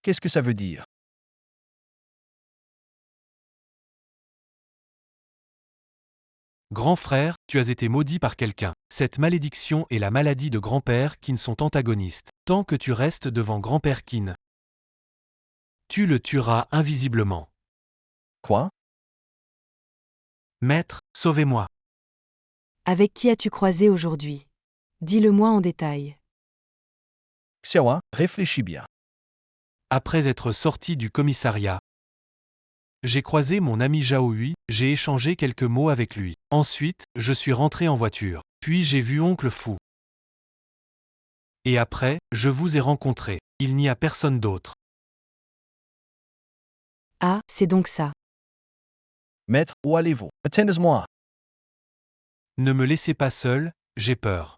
Qu'est-ce que ça veut dire? Grand frère, tu as été maudit par quelqu'un. Cette malédiction est la maladie de grand-père Keane sont antagonistes. Tant que tu restes devant grand-père Keane, tu le tueras invisiblement. Quoi? Maître, sauvez-moi. Avec qui as-tu croisé aujourd'hui? Dis-le-moi en détail. Xiaoa, réfléchis bien. Après être sorti du commissariat, j'ai croisé mon ami Zhao Hui, j'ai échangé quelques mots avec lui. Ensuite, je suis rentré en voiture. Puis j'ai vu Oncle Fou. Et après, je vous ai rencontré. Il n'y a personne d'autre. Ah, c'est donc ça. Maître, où allez-vous? Attendez-moi. Ne me laissez pas seul, j'ai peur.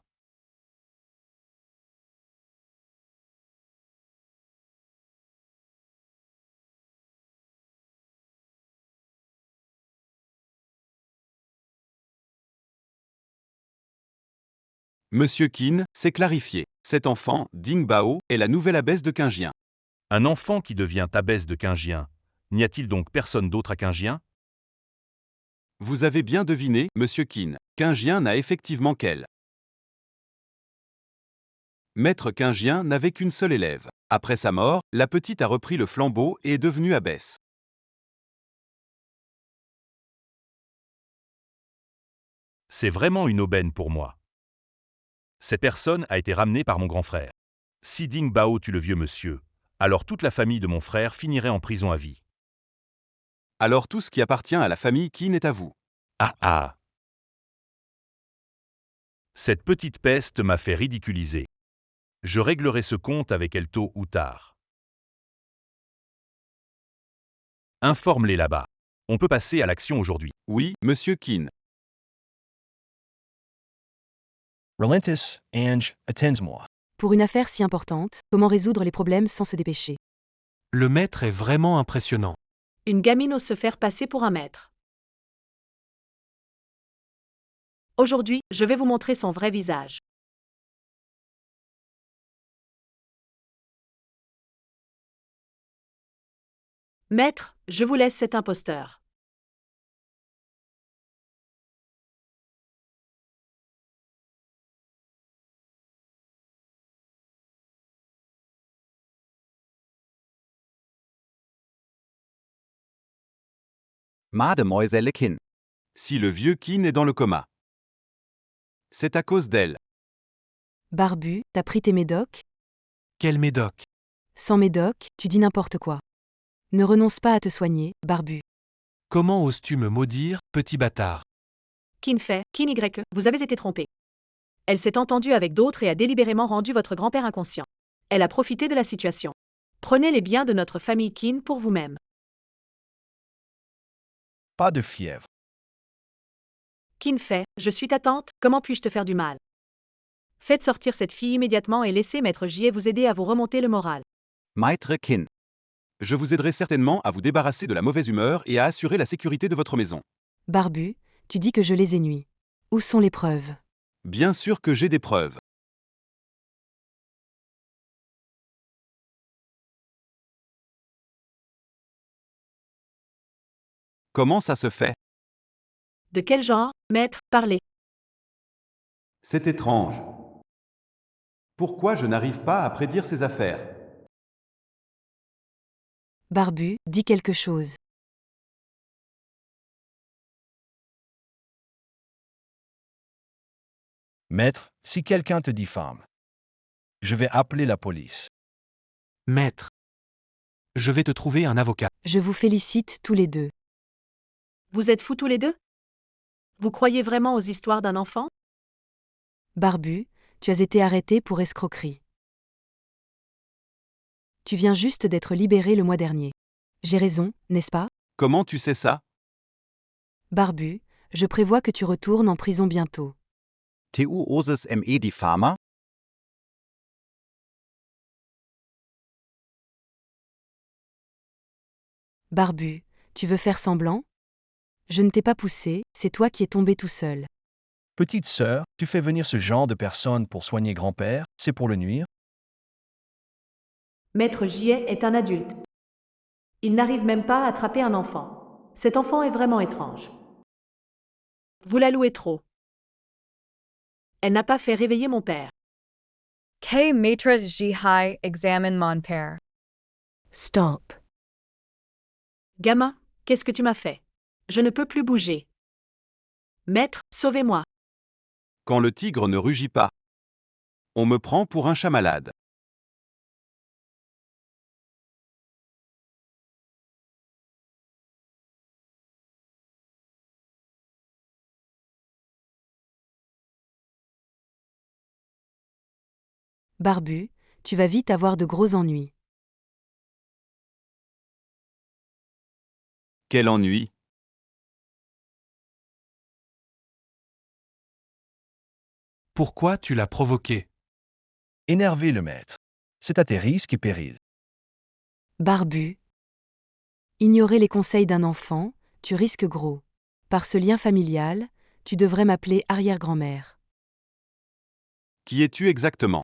Monsieur Qin, c'est clarifié. Cet enfant, Ding Bao, est la nouvelle abbesse de Qingjian. Un enfant qui devient abbesse de Qingjian. N'y a-t-il donc personne d'autre à Qingjian? Vous avez bien deviné, Monsieur Qin. Qingjian n'a effectivement qu'elle. Maître Qingjian n'avait qu'une seule élève. Après sa mort, la petite a repris le flambeau et est devenue abbesse. C'est vraiment une aubaine pour moi. Cette personne a été ramenée par mon grand frère. Si Ding Bao tue le vieux monsieur, alors toute la famille de mon frère finirait en prison à vie. Alors tout ce qui appartient à la famille Qin est à vous. Ah ah! Cette petite peste m'a fait ridiculiser. Je réglerai ce compte avec elle tôt ou tard. Informe-les là-bas. On peut passer à l'action aujourd'hui. Oui, Monsieur Qin. Relentis, Ange, attends-moi. Pour une affaire si importante, comment résoudre les problèmes sans se dépêcher? Le maître est vraiment impressionnant. Une gamine ose se faire passer pour un maître. Aujourd'hui, je vais vous montrer son vrai visage. Maître, je vous laisse cet imposteur. Mademoiselle Qin. Si le vieux Qin est dans le coma, c'est à cause d'elle. Barbu, t'as pris tes médocs? Quel médoc. Sans médocs, tu dis n'importe quoi. Ne renonce pas à te soigner, Barbu. Comment oses-tu me maudire, petit bâtard? Qin fait, Qin Y, vous avez été trompé. Elle s'est entendue avec d'autres et a délibérément rendu votre grand-père inconscient. Elle a profité de la situation. Prenez les biens de notre famille Qin pour vous-même. Pas de fièvre. Qin fait, je suis ta tante, comment puis-je te faire du mal? Faites sortir cette fille immédiatement et laissez Maître Jie vous aider à vous remonter le moral. Maître Qin. Je vous aiderai certainement à vous débarrasser de la mauvaise humeur et à assurer la sécurité de votre maison. Barbu, tu dis que je les ai nuits. Où sont les preuves? Bien sûr que j'ai des preuves. Comment ça se fait? De quel genre, maître, parlez? C'est étrange. Pourquoi je n'arrive pas à prédire ces affaires? Barbu, dis quelque chose. Maître, si quelqu'un te diffame, je vais appeler la police. Maître. Je vais te trouver un avocat. Je vous félicite tous les deux. Vous êtes fous tous les deux? Vous croyez vraiment aux histoires d'un enfant? Barbu, tu as été arrêté pour escroquerie. Tu viens juste d'être libéré le mois dernier. J'ai raison, n'est-ce pas? Comment tu sais ça? Barbu, je prévois que tu retournes en prison bientôt. Tu oses me diffamer? Barbu, tu veux faire semblant? Je ne t'ai pas poussé, c'est toi qui es tombé tout seul. Petite sœur, tu fais venir ce genre de personnes pour soigner grand-père, c'est pour le nuire? Maître J.A. est un adulte. Il n'arrive même pas à attraper un enfant. Cet enfant est vraiment étrange. Vous la louez trop. Elle n'a pas fait réveiller mon père. Que maître Jihai examine mon père. Stop. Gamin, qu'est-ce que tu m'as fait? Je ne peux plus bouger. Maître, sauvez-moi. Quand le tigre ne rugit pas. On me prend pour un chat malade. Barbu, tu vas vite avoir de gros ennuis. Quel ennui. Pourquoi tu l'as provoqué? Énervez le maître. C'est à tes risques et périls. Barbu. Ignorer les conseils d'un enfant, tu risques gros. Par ce lien familial, tu devrais m'appeler arrière-grand-mère. Qui es-tu exactement?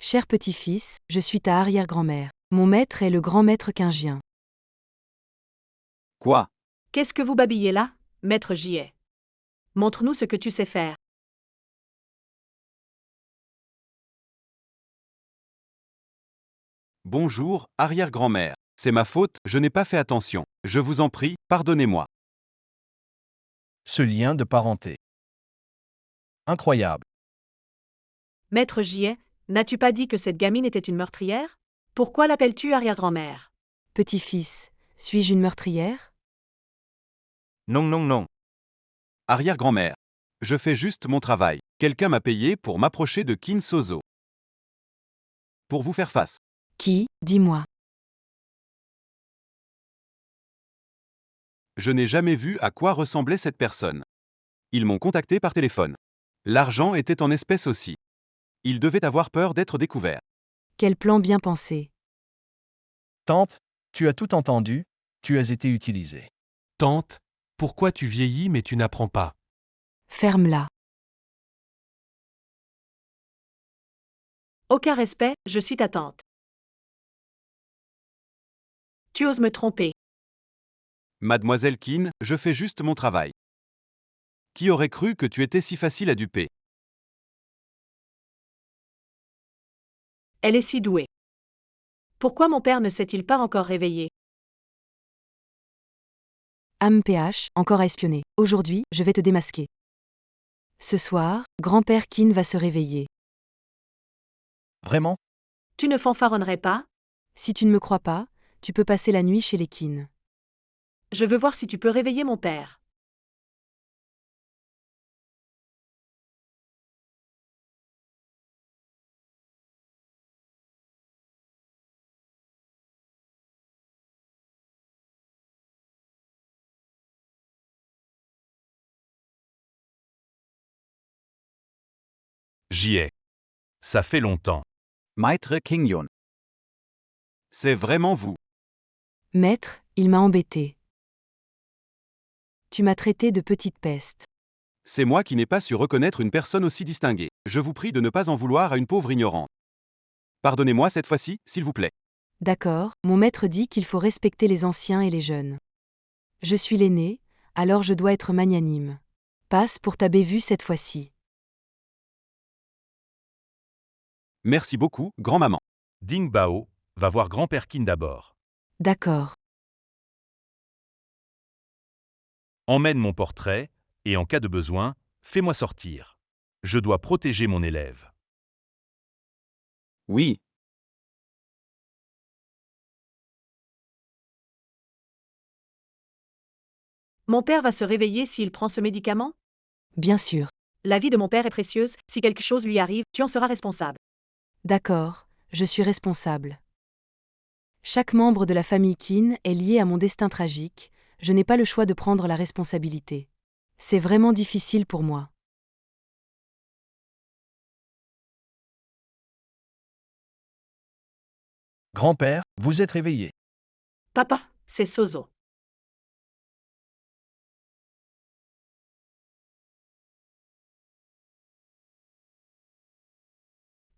Cher petit-fils, je suis ta arrière-grand-mère. Mon maître est le grand maître quingien. Quoi? Qu'est-ce que vous babillez là, Maître J.A.? Montre-nous ce que tu sais faire. Bonjour, arrière-grand-mère. C'est ma faute, je n'ai pas fait attention. Je vous en prie, pardonnez-moi. Ce lien de parenté. Incroyable. Maître J.A., n'as-tu pas dit que cette gamine était une meurtrière? Pourquoi l'appelles-tu arrière-grand-mère? Petit-fils, suis-je une meurtrière? Non, non, non. Arrière-grand-mère. Je fais juste mon travail. Quelqu'un m'a payé pour m'approcher de Kin Sozo. Pour vous faire face. Qui, dis-moi. Je n'ai jamais vu à quoi ressemblait cette personne. Ils m'ont contacté par téléphone. L'argent était en espèces aussi. Ils devaient avoir peur d'être découverts. Quel plan bien pensé. Tante, tu as tout entendu, tu as été utilisée. Tante, pourquoi tu vieillis mais tu n'apprends pas? Ferme-la. Aucun respect, je suis ta tante. Tu oses me tromper. Mademoiselle Kin, je fais juste mon travail. Qui aurait cru que tu étais si facile à duper? Elle est si douée. Pourquoi mon père ne s'est-il pas encore réveillé? PH, encore à espionner. Aujourd'hui, je vais te démasquer. Ce soir, grand-père Kin va se réveiller. Vraiment? Tu ne fanfaronnerais pas? Si tu ne me crois pas, tu peux passer la nuit chez les Kin. Je veux voir si tu peux réveiller mon père. J'y ai. Ça fait longtemps. Maître Kingyun. C'est vraiment vous. Maître, il m'a embêté. Tu m'as traité de petite peste. C'est moi qui n'ai pas su reconnaître une personne aussi distinguée. Je vous prie de ne pas en vouloir à une pauvre ignorante. Pardonnez-moi cette fois-ci, s'il vous plaît. D'accord, mon maître dit qu'il faut respecter les anciens et les jeunes. Je suis l'aîné, alors je dois être magnanime. Passe pour ta bévue cette fois-ci. Merci beaucoup, grand-maman. Ding Bao, va voir grand-père Qin d'abord. D'accord. Emmène mon portrait, et en cas de besoin, fais-moi sortir. Je dois protéger mon élève. Oui. Mon père va se réveiller s'il prend ce médicament? Bien sûr. La vie de mon père est précieuse, si quelque chose lui arrive, tu en seras responsable. D'accord, je suis responsable. Chaque membre de la famille Qin est lié à mon destin tragique, je n'ai pas le choix de prendre la responsabilité. C'est vraiment difficile pour moi. Grand-père, vous êtes réveillé. Papa, c'est Sozo.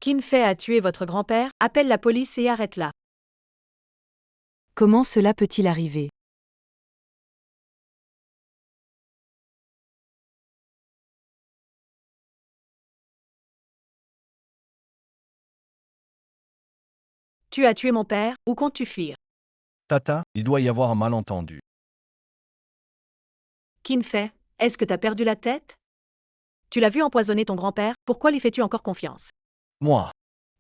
Qin Fei a tué votre grand-père, appelle la police et arrête-la. Comment cela peut-il arriver? Tu as tué mon père, où comptes-tu fuir? Tata, il doit y avoir un malentendu. Qin Fei, est-ce que t'as perdu la tête? Tu l'as vu empoisonner ton grand-père, pourquoi lui fais-tu encore confiance? Moi,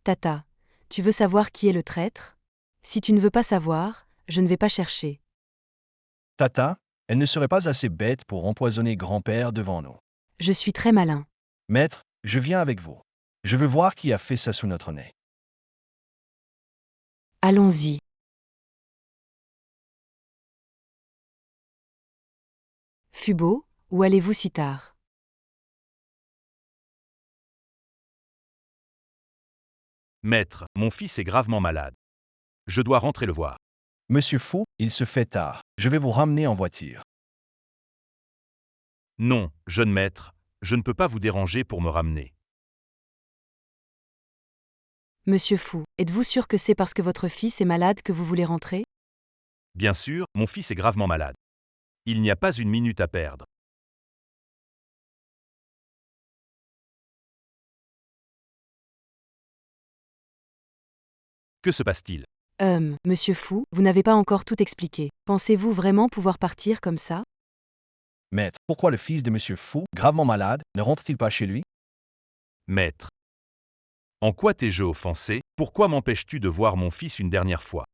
Tata, tu veux savoir qui est le traître? Si tu ne veux pas savoir, je ne vais pas chercher. Tata, elle ne serait pas assez bête pour empoisonner grand-père devant nous. Je suis très malin. Maître, je viens avec vous. Je veux voir qui a fait ça sous notre nez. Allons-y. Fubo, où allez-vous si tard? Maître, mon fils est gravement malade. Je dois rentrer le voir. Monsieur Fou, il se fait tard. Je vais vous ramener en voiture. Non, jeune maître, je ne peux pas vous déranger pour me ramener. Monsieur Fou, êtes-vous sûr que c'est parce que votre fils est malade que vous voulez rentrer? Bien sûr, mon fils est gravement malade. Il n'y a pas une minute à perdre. Que se passe-t-il? Monsieur Fou, vous n'avez pas encore tout expliqué. Pensez-vous vraiment pouvoir partir comme ça? Maître, pourquoi le fils de Monsieur Fou, gravement malade, ne rentre-t-il pas chez lui? Maître. En quoi t'ai-je offensé? Pourquoi m'empêches-tu de voir mon fils une dernière fois?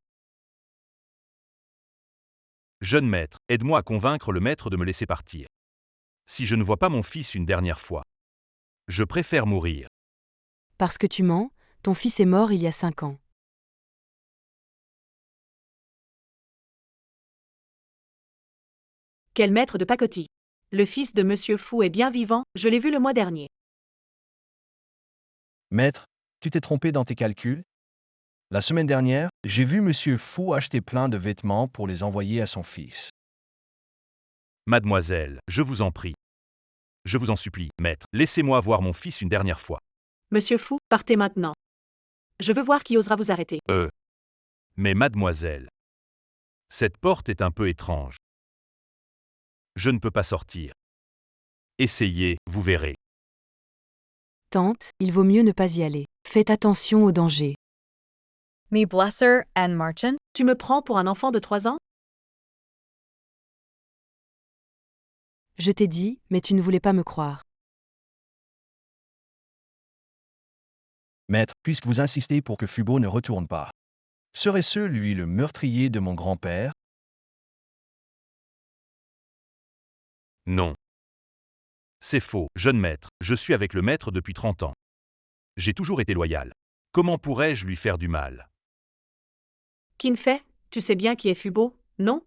Jeune maître, aide-moi à convaincre le maître de me laisser partir. Si je ne vois pas mon fils une dernière fois, je préfère mourir. Parce que tu mens, ton fils est mort il y a 5 ans. Quel maître de pacotille! Le fils de Monsieur Fou est bien vivant, je l'ai vu le mois dernier. Maître, tu t'es trompé dans tes calculs? La semaine dernière, j'ai vu Monsieur Fou acheter plein de vêtements pour les envoyer à son fils. Mademoiselle, je vous en prie. Je vous en supplie, maître, laissez-moi voir mon fils une dernière fois. Monsieur Fou, partez maintenant. Je veux voir qui osera vous arrêter. Mais mademoiselle, cette porte est un peu étrange. Je ne peux pas sortir. Essayez, vous verrez. Tante, il vaut mieux ne pas y aller. Faites attention aux dangers. Me blesser and Marchen? Tu me prends pour un enfant de 3 ans? Je t'ai dit, mais tu ne voulais pas me croire. Maître, puisque vous insistez pour que Fubo ne retourne pas, serait-ce lui le meurtrier de mon grand-père? Non. C'est faux, jeune maître, je suis avec le maître depuis 30 ans. J'ai toujours été loyal. Comment pourrais-je lui faire du mal? Qin Fei, tu sais bien qui est Fubo, non?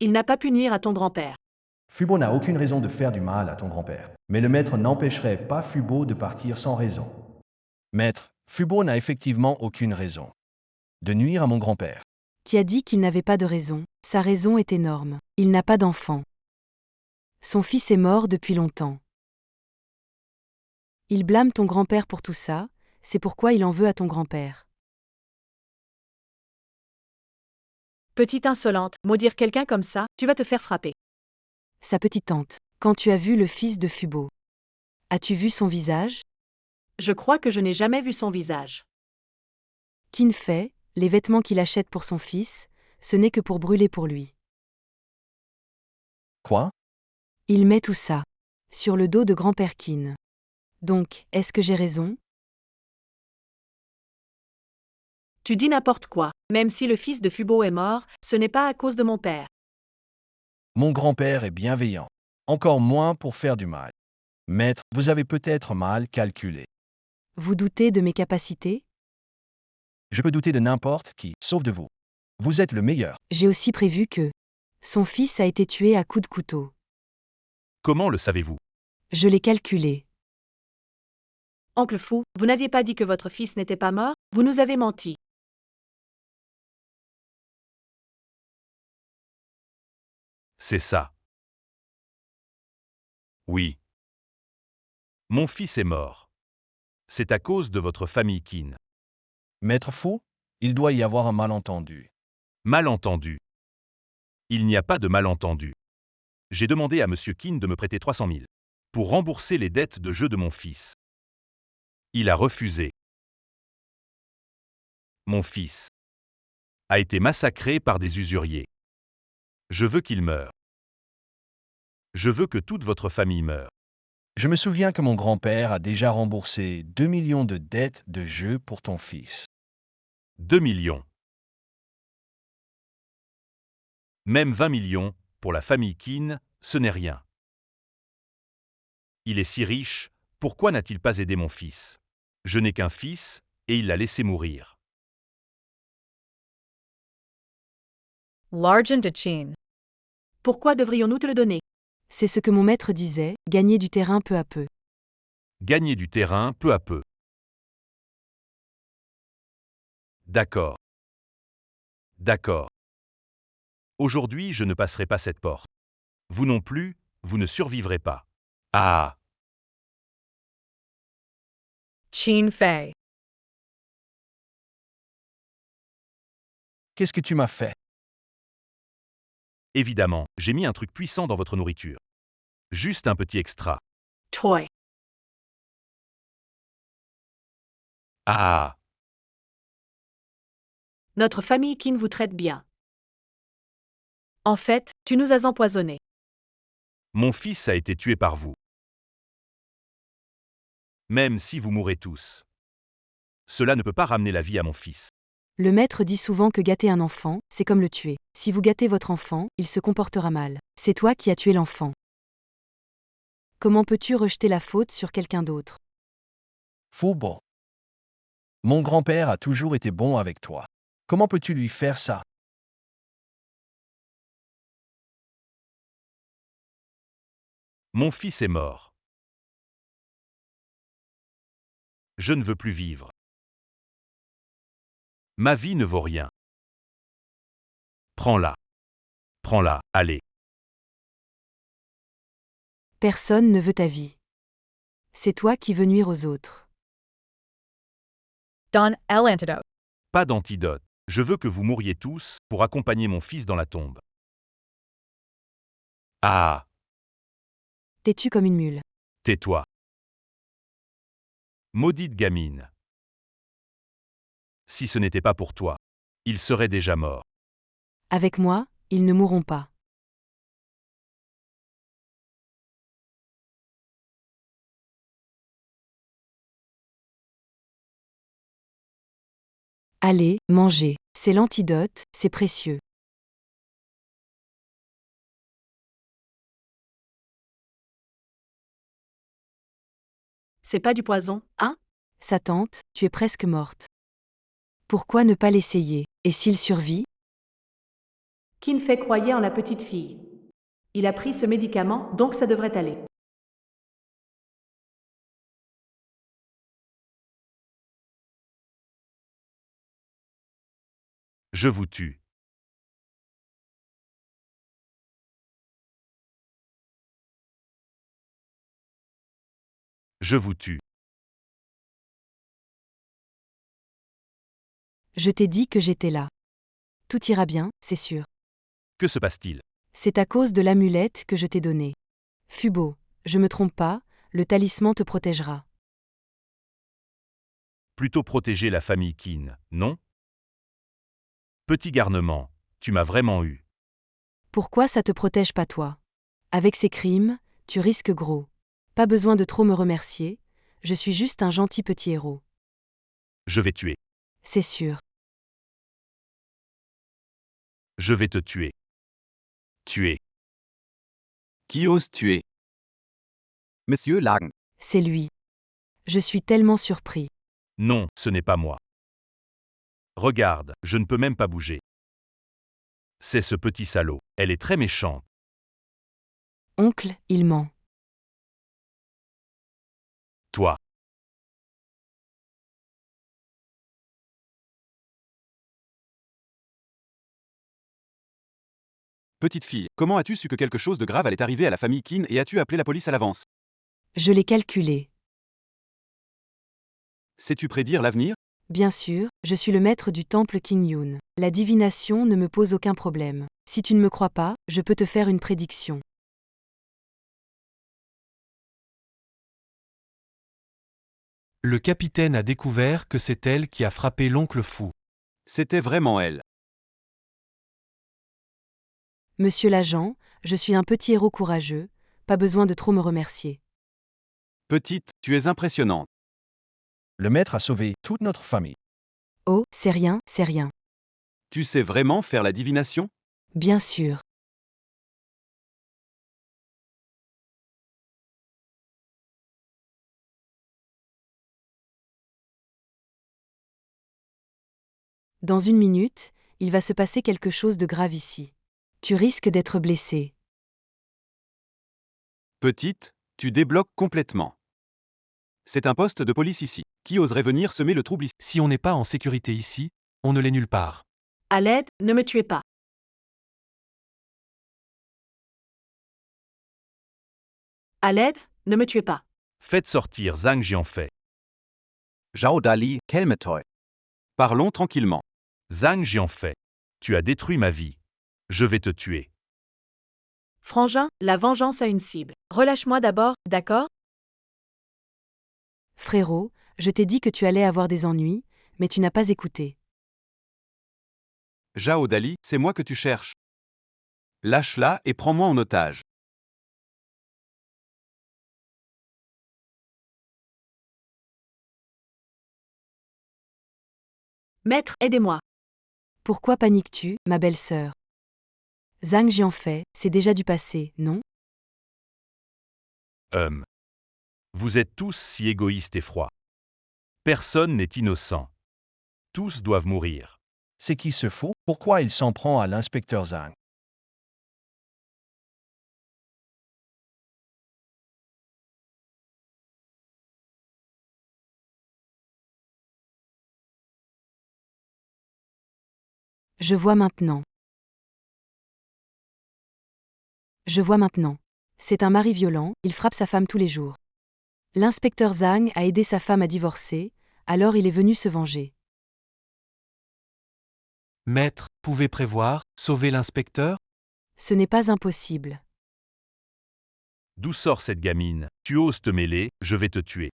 Il n'a pas pu nuire à ton grand-père. Fubo n'a aucune raison de faire du mal à ton grand-père, mais le maître n'empêcherait pas Fubo de partir sans raison. Maître, Fubo n'a effectivement aucune raison de nuire à mon grand-père. Qui a dit qu'il n'avait pas de raison? Sa raison est énorme. Il n'a pas d'enfant. Son fils est mort depuis longtemps. Il blâme ton grand-père pour tout ça, c'est pourquoi il en veut à ton grand-père. Petite insolente, maudire quelqu'un comme ça, tu vas te faire frapper. Sa petite tante. Quand tu as vu le fils de Fubo, as-tu vu son visage? Je crois que je n'ai jamais vu son visage. Qin Fei, les vêtements qu'il achète pour son fils, ce n'est que pour brûler pour lui. Quoi? Il met tout ça sur le dos de grand-père Qin. Donc, est-ce que j'ai raison? Tu dis n'importe quoi, même si le fils de Fubo est mort, ce n'est pas à cause de mon père. Mon grand-père est bienveillant. Encore moins pour faire du mal. Maître, vous avez peut-être mal calculé. Vous doutez de mes capacités? Je peux douter de n'importe qui, sauf de vous. Vous êtes le meilleur. J'ai aussi prévu que son fils a été tué à coups de couteau. Comment le savez-vous? Je l'ai calculé. Oncle Fou, vous n'aviez pas dit que votre fils n'était pas mort, vous nous avez menti. C'est ça. Oui. Mon fils est mort. C'est à cause de votre famille Kin. Maître Fu, il doit y avoir un malentendu. Malentendu. Il n'y a pas de malentendu. J'ai demandé à Monsieur Kin de me prêter 300 000 pour rembourser les dettes de jeu de mon fils. Il a refusé. Mon fils a été massacré par des usuriers. Je veux qu'il meure. Je veux que toute votre famille meure. Je me souviens que mon grand-père a déjà remboursé 2 millions de dettes de jeu pour ton fils. 2 millions. Même 20 millions, pour la famille Kin, ce n'est rien. Il est si riche, pourquoi n'a-t-il pas aidé mon fils? Je n'ai qu'un fils, et il l'a laissé mourir. L'argent de Chin. Pourquoi devrions-nous te le donner? C'est ce que mon maître disait, gagner du terrain peu à peu. Gagner du terrain peu à peu. D'accord. D'accord. Aujourd'hui, je ne passerai pas cette porte. Vous non plus, vous ne survivrez pas. Ah! Chin Fei. Qu'est-ce que tu m'as fait? Évidemment, j'ai mis un truc puissant dans votre nourriture. Juste un petit extra. Toy. Ah! Notre famille Kin vous traite bien. En fait, tu nous as empoisonnés. Mon fils a été tué par vous. Même si vous mourrez tous. Cela ne peut pas ramener la vie à mon fils. Le maître dit souvent que gâter un enfant, c'est comme le tuer. Si vous gâtez votre enfant, il se comportera mal. C'est toi qui as tué l'enfant. Comment peux-tu rejeter la faute sur quelqu'un d'autre? Fu Bo. Mon grand-père a toujours été bon avec toi. Comment peux-tu lui faire ça? Mon fils est mort. Je ne veux plus vivre. Ma vie ne vaut rien. Prends-la. Prends-la, allez. Personne ne veut ta vie. C'est toi qui veux nuire aux autres. Don el antidote. Pas d'antidote. Je veux que vous mouriez tous pour accompagner mon fils dans la tombe. Ah! T'es-tu comme une mule? Tais-toi. Maudite gamine. Si ce n'était pas pour toi, il serait déjà mort. Avec moi, ils ne mourront pas. Allez, mangez. C'est l'antidote, c'est précieux. C'est pas du poison, hein? Sa tante, tu es presque morte. Pourquoi ne pas l'essayer? Et s'il survit? Kin Fei croyait en la petite fille. Il a pris ce médicament, donc ça devrait aller. Je vous tue. Je vous tue. Je t'ai dit que j'étais là. Tout ira bien, c'est sûr. Que se passe-t-il? C'est à cause de l'amulette que je t'ai donnée. Fubo, je me trompe pas, le talisman te protégera. Plutôt protéger la famille Kin, non? Petit garnement, tu m'as vraiment eu. Pourquoi ça te protège pas toi? Avec ces crimes, tu risques gros. Pas besoin de trop me remercier, je suis juste un gentil petit héros. Je vais tuer. C'est sûr. Je vais te tuer. Tuer. Qui ose tuer? Monsieur Lagen. C'est lui. Je suis tellement surpris. Non, ce n'est pas moi. Regarde, je ne peux même pas bouger. C'est ce petit salaud. Elle est très méchante. Oncle, il ment. Toi. Petite fille, comment as-tu su que quelque chose de grave allait arriver à la famille Kin et as-tu appelé la police à l'avance? Je l'ai calculé. Sais-tu prédire l'avenir? Bien sûr, je suis le maître du temple King Yun. La divination ne me pose aucun problème. Si tu ne me crois pas, je peux te faire une prédiction. Le capitaine a découvert que c'est elle qui a frappé l'oncle fou. C'était vraiment elle. Monsieur l'agent, je suis un petit héros courageux, pas besoin de trop me remercier. Petite, tu es impressionnante. Le maître a sauvé toute notre famille. Oh, c'est rien, c'est rien. Tu sais vraiment faire la divination? Bien sûr. Dans 1 minute, il va se passer quelque chose de grave ici. Tu risques d'être blessé. Petite, tu débloques complètement. C'est un poste de police ici. Qui oserait venir semer le trouble ici? Si on n'est pas en sécurité ici, on ne l'est nulle part. À l'aide, ne me tuez pas. À l'aide, ne me tuez pas. Faites sortir Zhang Jianfei. Zhao Dali, calme-toi. Parlons tranquillement. Zhang Jianfei. Tu as détruit ma vie. Je vais te tuer. Frangin, la vengeance a une cible. Relâche-moi d'abord, d'accord? Frérot, je t'ai dit que tu allais avoir des ennuis, mais tu n'as pas écouté. Zhao Dali, c'est moi que tu cherches. Lâche-la et prends-moi en otage. Maître, aidez-moi. Pourquoi paniques-tu, ma belle-sœur? Zhang Jianfei, c'est déjà du passé, non? Vous êtes tous si égoïstes et froids. Personne n'est innocent. Tous doivent mourir. C'est qui ce faux? Pourquoi il s'en prend à l'inspecteur Zhang? Je vois maintenant. Je vois maintenant. C'est un mari violent, il frappe sa femme tous les jours. L'inspecteur Zhang a aidé sa femme à divorcer, alors il est venu se venger. Maître, pouvez prévoir, sauver l'inspecteur? Ce n'est pas impossible. D'où sort cette gamine? Tu oses te mêler, je vais te tuer.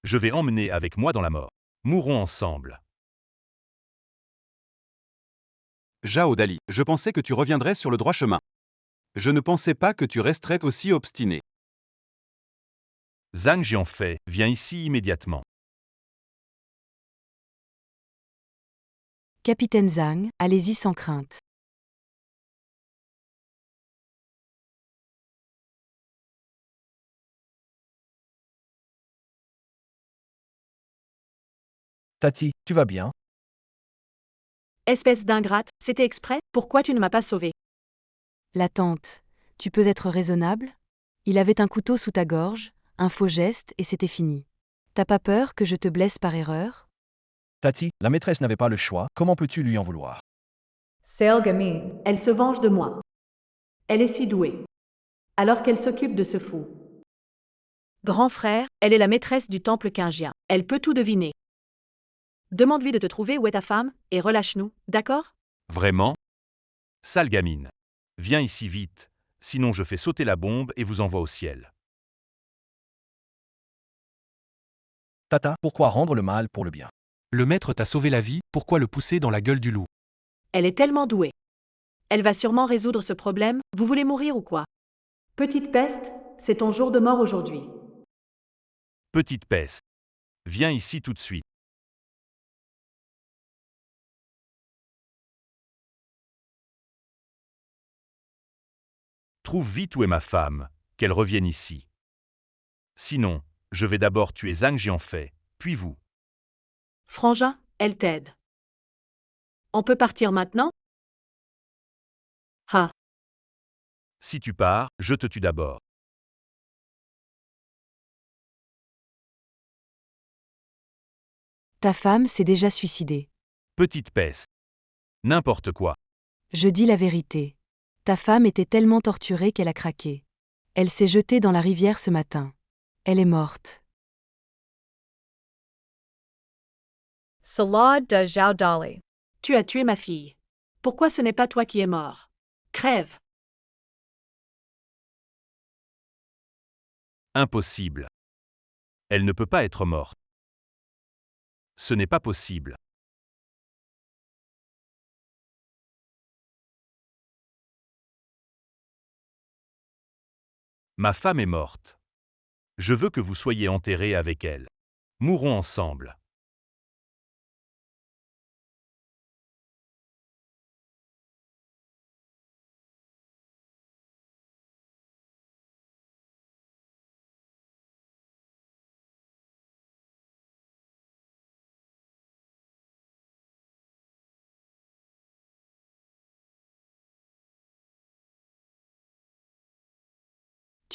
Je vais emmener avec moi dans la mort. Mourons ensemble. Zhao Dali, je pensais que tu reviendrais sur le droit chemin. Je ne pensais pas que tu resterais aussi obstiné. Zhang Jianfei, viens ici immédiatement. Capitaine Zhang, allez-y sans crainte. Tati, tu vas bien? Espèce d'ingrate, c'était exprès, pourquoi tu ne m'as pas sauvé? La tante, tu peux être raisonnable? Il avait un couteau sous ta gorge, un faux geste et c'était fini. T'as pas peur que je te blesse par erreur? Tati, la maîtresse n'avait pas le choix, comment peux-tu lui en vouloir? Selgamin. Elle se venge de moi. Elle est si douée. Alors qu'elle s'occupe de ce fou. Grand frère, elle est la maîtresse du temple Qingyan. Elle peut tout deviner. Demande-lui de te trouver où est ta femme, et relâche-nous, d'accord? Vraiment? Sale gamine. Viens ici vite, sinon je fais sauter la bombe et vous envoie au ciel. Tata, pourquoi rendre le mal pour le bien? Le maître t'a sauvé la vie, pourquoi le pousser dans la gueule du loup? Elle est tellement douée. Elle va sûrement résoudre ce problème, vous voulez mourir ou quoi? Petite peste, c'est ton jour de mort aujourd'hui. Petite peste. Viens ici tout de suite. Trouve vite où est ma femme, qu'elle revienne ici. Sinon, je vais d'abord tuer Zhang Jianfei, puis vous. Frangin, elle t'aide. On peut partir maintenant? Ah, Si tu pars, je te tue d'abord. Ta femme s'est déjà suicidée. Petite peste. N'importe quoi. Je dis la vérité. Ta femme était tellement torturée qu'elle a craqué. Elle s'est jetée dans la rivière ce matin. Elle est morte. Salah de Zhao Dali. Tu as tué ma fille. Pourquoi ce n'est pas toi qui es mort? Crève. Impossible. Elle ne peut pas être morte. Ce n'est pas possible. Ma femme est morte. Je veux que vous soyez enterrés avec elle. Mourons ensemble.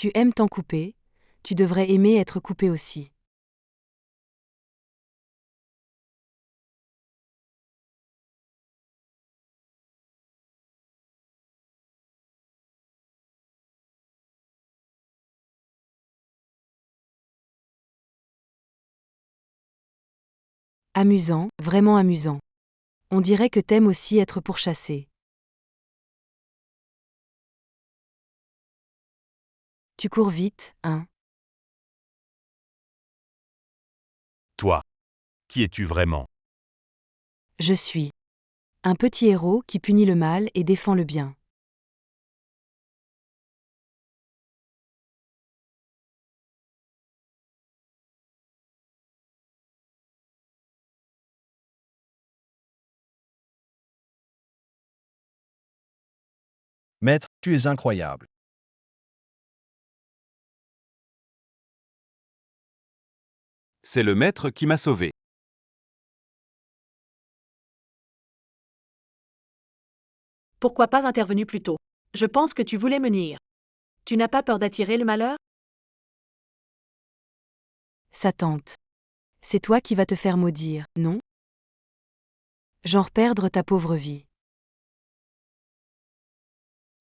Tu aimes t'en couper, tu devrais aimer être coupé aussi. Amusant, vraiment amusant. On dirait que t'aimes aussi être pourchassé. Tu cours vite, hein? Toi. Qui es-tu vraiment? Je suis un petit héros qui punit le mal et défend le bien. Maître, tu es incroyable. C'est le maître qui m'a sauvé. Pourquoi pas intervenu plus tôt? Je pense que tu voulais me nuire. Tu n'as pas peur d'attirer le malheur? Ça tente. C'est toi qui vas te faire maudire, non? Genre perdre ta pauvre vie.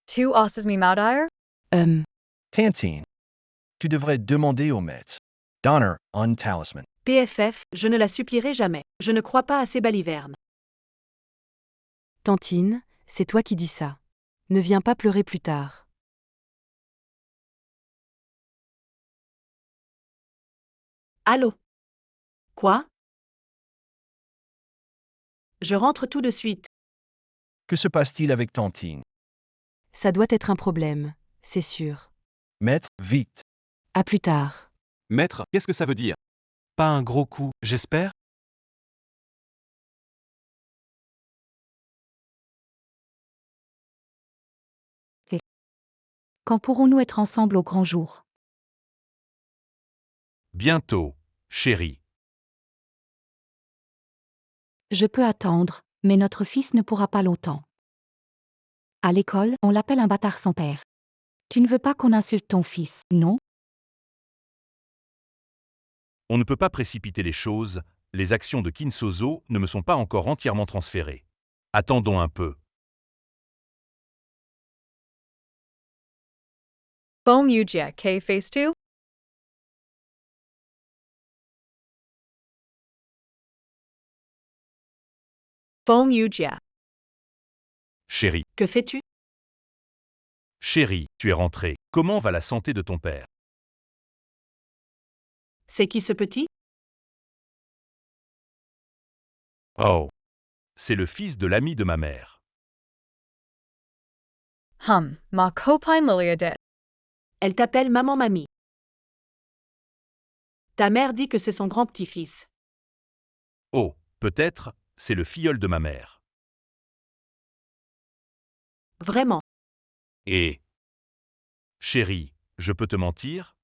Tu oses me maudire? Tantine. Tu devrais demander au maître. Donner un talisman. PFF, je ne la supplierai jamais. Je ne crois pas à ces balivernes. Tantine, c'est toi qui dis ça. Ne viens pas pleurer plus tard. Allô? Quoi? Je rentre tout de suite. Que se passe-t-il avec Tantine? Ça doit être un problème, c'est sûr. Maître, vite. À plus tard. Maître, qu'est-ce que ça veut dire? Pas un gros coup, j'espère? Quand pourrons-nous être ensemble au grand jour? Bientôt, chérie. Je peux attendre, mais notre fils ne pourra pas longtemps. À l'école, on l'appelle un bâtard sans père. Tu ne veux pas qu'on insulte ton fils, non? On ne peut pas précipiter les choses, les actions de Kinsozo ne me sont pas encore entièrement transférées. Attendons un peu. Bong Yujia K Phase 2? Bong Yujia. Chérie, Que fais-tu? chérie, tu es rentrée. Comment va la santé de ton père? C'est qui ce petit? Oh. C'est le fils de l'ami de ma mère. Ma copine Liliadet. Elle t'appelle maman-mamie. Ta mère dit que c'est son grand-petit-fils. Oh, peut-être, c'est le filleul de ma mère. Vraiment. Et... Chérie, je peux te mentir?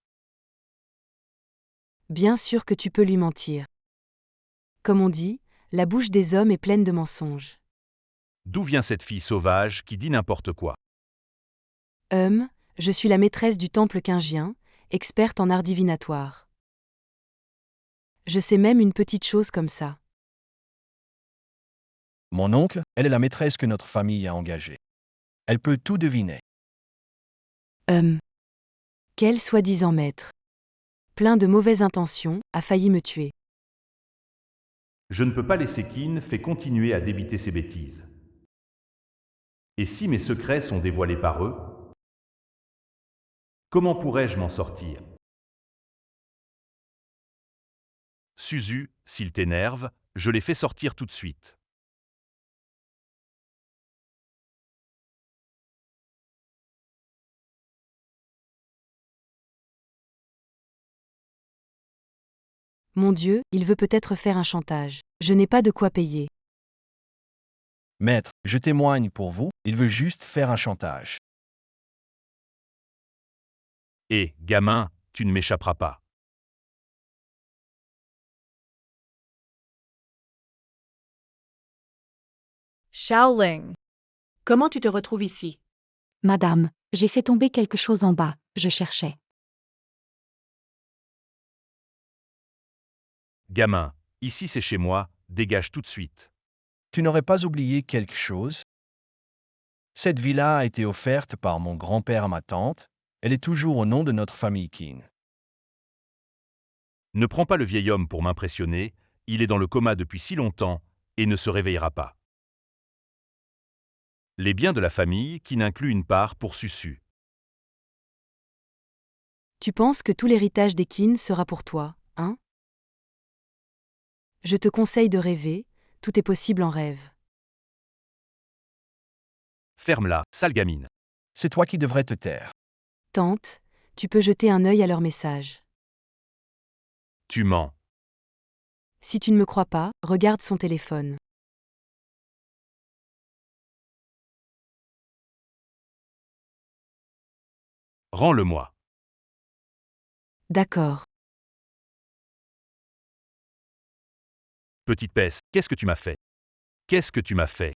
Bien sûr que tu peux lui mentir. Comme on dit, la bouche des hommes est pleine de mensonges. D'où vient cette fille sauvage qui dit n'importe quoi? Je suis la maîtresse du temple quingien, experte en art divinatoire. Je sais même une petite chose comme ça. Mon oncle, elle est la maîtresse que notre famille a engagée. Elle peut tout deviner. Quel soi-disant maître, plein de mauvaises intentions, a failli me tuer. Je ne peux pas laisser Kin fait continuer à débiter ses bêtises. Et si mes secrets sont dévoilés par eux, comment pourrais-je m'en sortir? Suzu, s'il t'énerve, je les fais sortir tout de suite. Mon Dieu, il veut peut-être faire un chantage. Je n'ai pas de quoi payer. Maître, je témoigne pour vous, il veut juste faire un chantage. Et, gamin, tu ne m'échapperas pas. Shaoling. Comment tu te retrouves ici? Madame, j'ai fait tomber quelque chose en bas, je cherchais. Gamin, ici c'est chez moi, dégage tout de suite. Tu n'aurais pas oublié quelque chose? Cette villa a été offerte par mon grand-père à ma tante. Elle est toujours au nom de notre famille Kin. Ne prends pas le vieil homme pour m'impressionner, il est dans le coma depuis si longtemps et ne se réveillera pas. Les biens de la famille qui n'incluent une part pour Susu. Tu penses que tout l'héritage des Kin sera pour toi, hein? Je te conseille de rêver, tout est possible en rêve. Ferme-la, sale gamine. C'est toi qui devrais te taire. Tante, tu peux jeter un œil à leurs messages. Tu mens. Si tu ne me crois pas, regarde son téléphone. Rends-le-moi. D'accord. Petite peste, qu'est-ce que tu m'as fait? Qu'est-ce que tu m'as fait?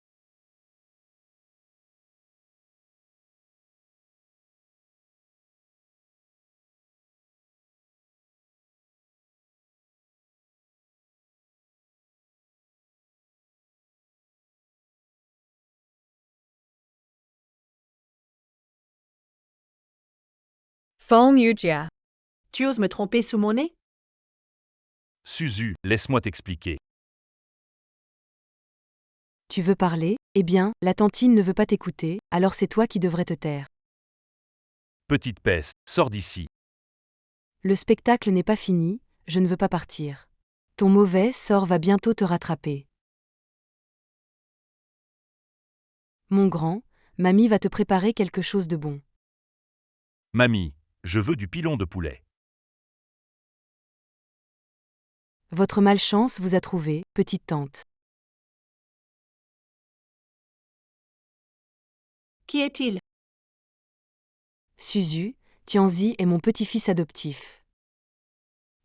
Phone Yujia. Tu oses me tromper sous mon nez? Suzu, laisse-moi t'expliquer. Tu veux parler? Eh bien, la tantine ne veut pas t'écouter, alors c'est toi qui devrais te taire. Petite peste, sors d'ici. Le spectacle n'est pas fini, je ne veux pas partir. Ton mauvais sort va bientôt te rattraper. Mon grand, mamie va te préparer quelque chose de bon. Mamie, je veux du pilon de poulet. Votre malchance vous a trouvé, petite tante. Qui est-il? Suzu, Tianzi est mon petit-fils adoptif.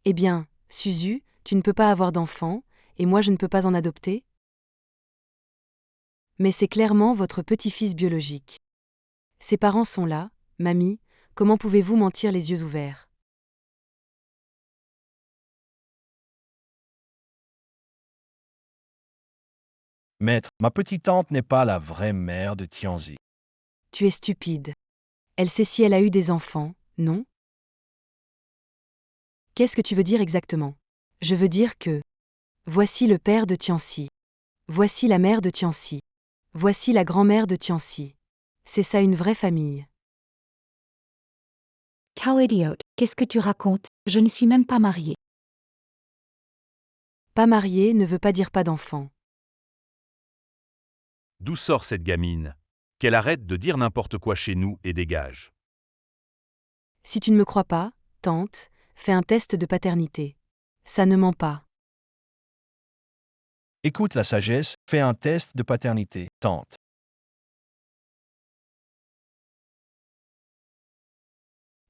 Eh bien, Suzu, tu ne peux pas avoir d'enfant, et moi je ne peux pas en adopter? Mais c'est clairement votre petit-fils biologique. Ses parents sont là, mamie, comment pouvez-vous mentir les yeux ouverts? Maître, ma petite tante n'est pas la vraie mère de Tianzi. Tu es stupide. Elle sait si elle a eu des enfants, non? Qu'est-ce que tu veux dire exactement? Je veux dire que... Voici le père de Tianzi. Voici la mère de Tianzi. Voici la grand-mère de Tianzi. C'est ça une vraie famille. Cow idiot, qu'est-ce que tu racontes? Je ne suis même pas mariée. Pas marié ne veut pas dire pas d'enfant. D'où sort cette gamine? Qu'elle arrête de dire n'importe quoi chez nous et dégage. Si tu ne me crois pas, tante, fais un test de paternité. Ça ne ment pas. Écoute la sagesse, fais un test de paternité, tante.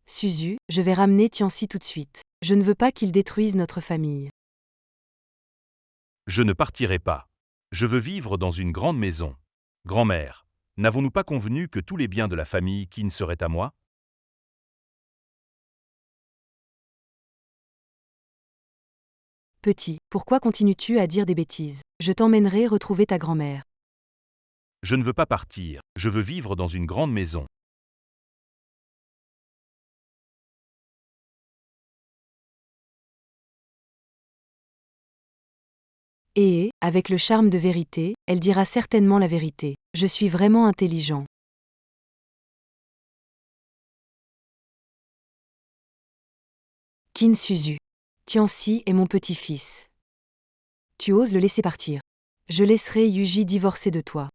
Suzu, je vais ramener Tianzi tout de suite. Je ne veux pas qu'il détruise notre famille. Je ne partirai pas. Je veux vivre dans une grande maison. Grand-mère, n'avons-nous pas convenu que tous les biens de la famille Kin seraient à moi? Petit, pourquoi continues-tu à dire des bêtises? Je t'emmènerai retrouver ta grand-mère. Je ne veux pas partir, je veux vivre dans une grande maison. Et, avec le charme de vérité, elle dira certainement la vérité. Je suis vraiment intelligent. Qin Suzu. Tianxi est mon petit-fils. Tu oses le laisser partir. Je laisserai Yuji divorcer de toi.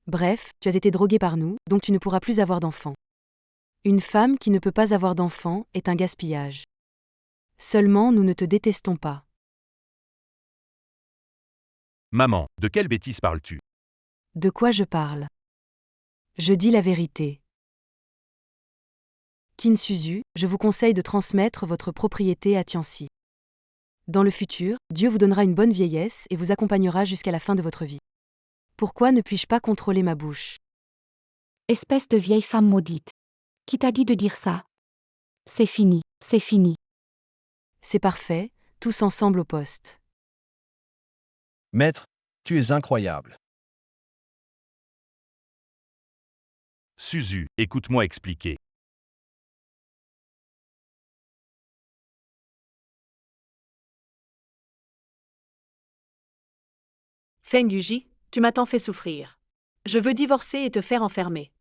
Bref, tu as été drogué par nous, donc tu ne pourras plus avoir d'enfants. Une femme qui ne peut pas avoir d'enfants est un gaspillage. Seulement nous ne te détestons pas. Maman, de quelle bêtise parles-tu? De quoi je parle? Je dis la vérité. Qin Suzu, je vous conseille de transmettre votre propriété à Tianxi. Dans le futur, Dieu vous donnera une bonne vieillesse et vous accompagnera jusqu'à la fin de votre vie. Pourquoi ne puis-je pas contrôler ma bouche? Espèce de vieille femme maudite. Qui t'a dit de dire ça? C'est fini, c'est fini. C'est parfait, tous ensemble au poste. Maître, tu es incroyable. Suzu, écoute-moi expliquer. Feng Yuji, tu m'as tant fait souffrir. Je veux divorcer et te faire enfermer.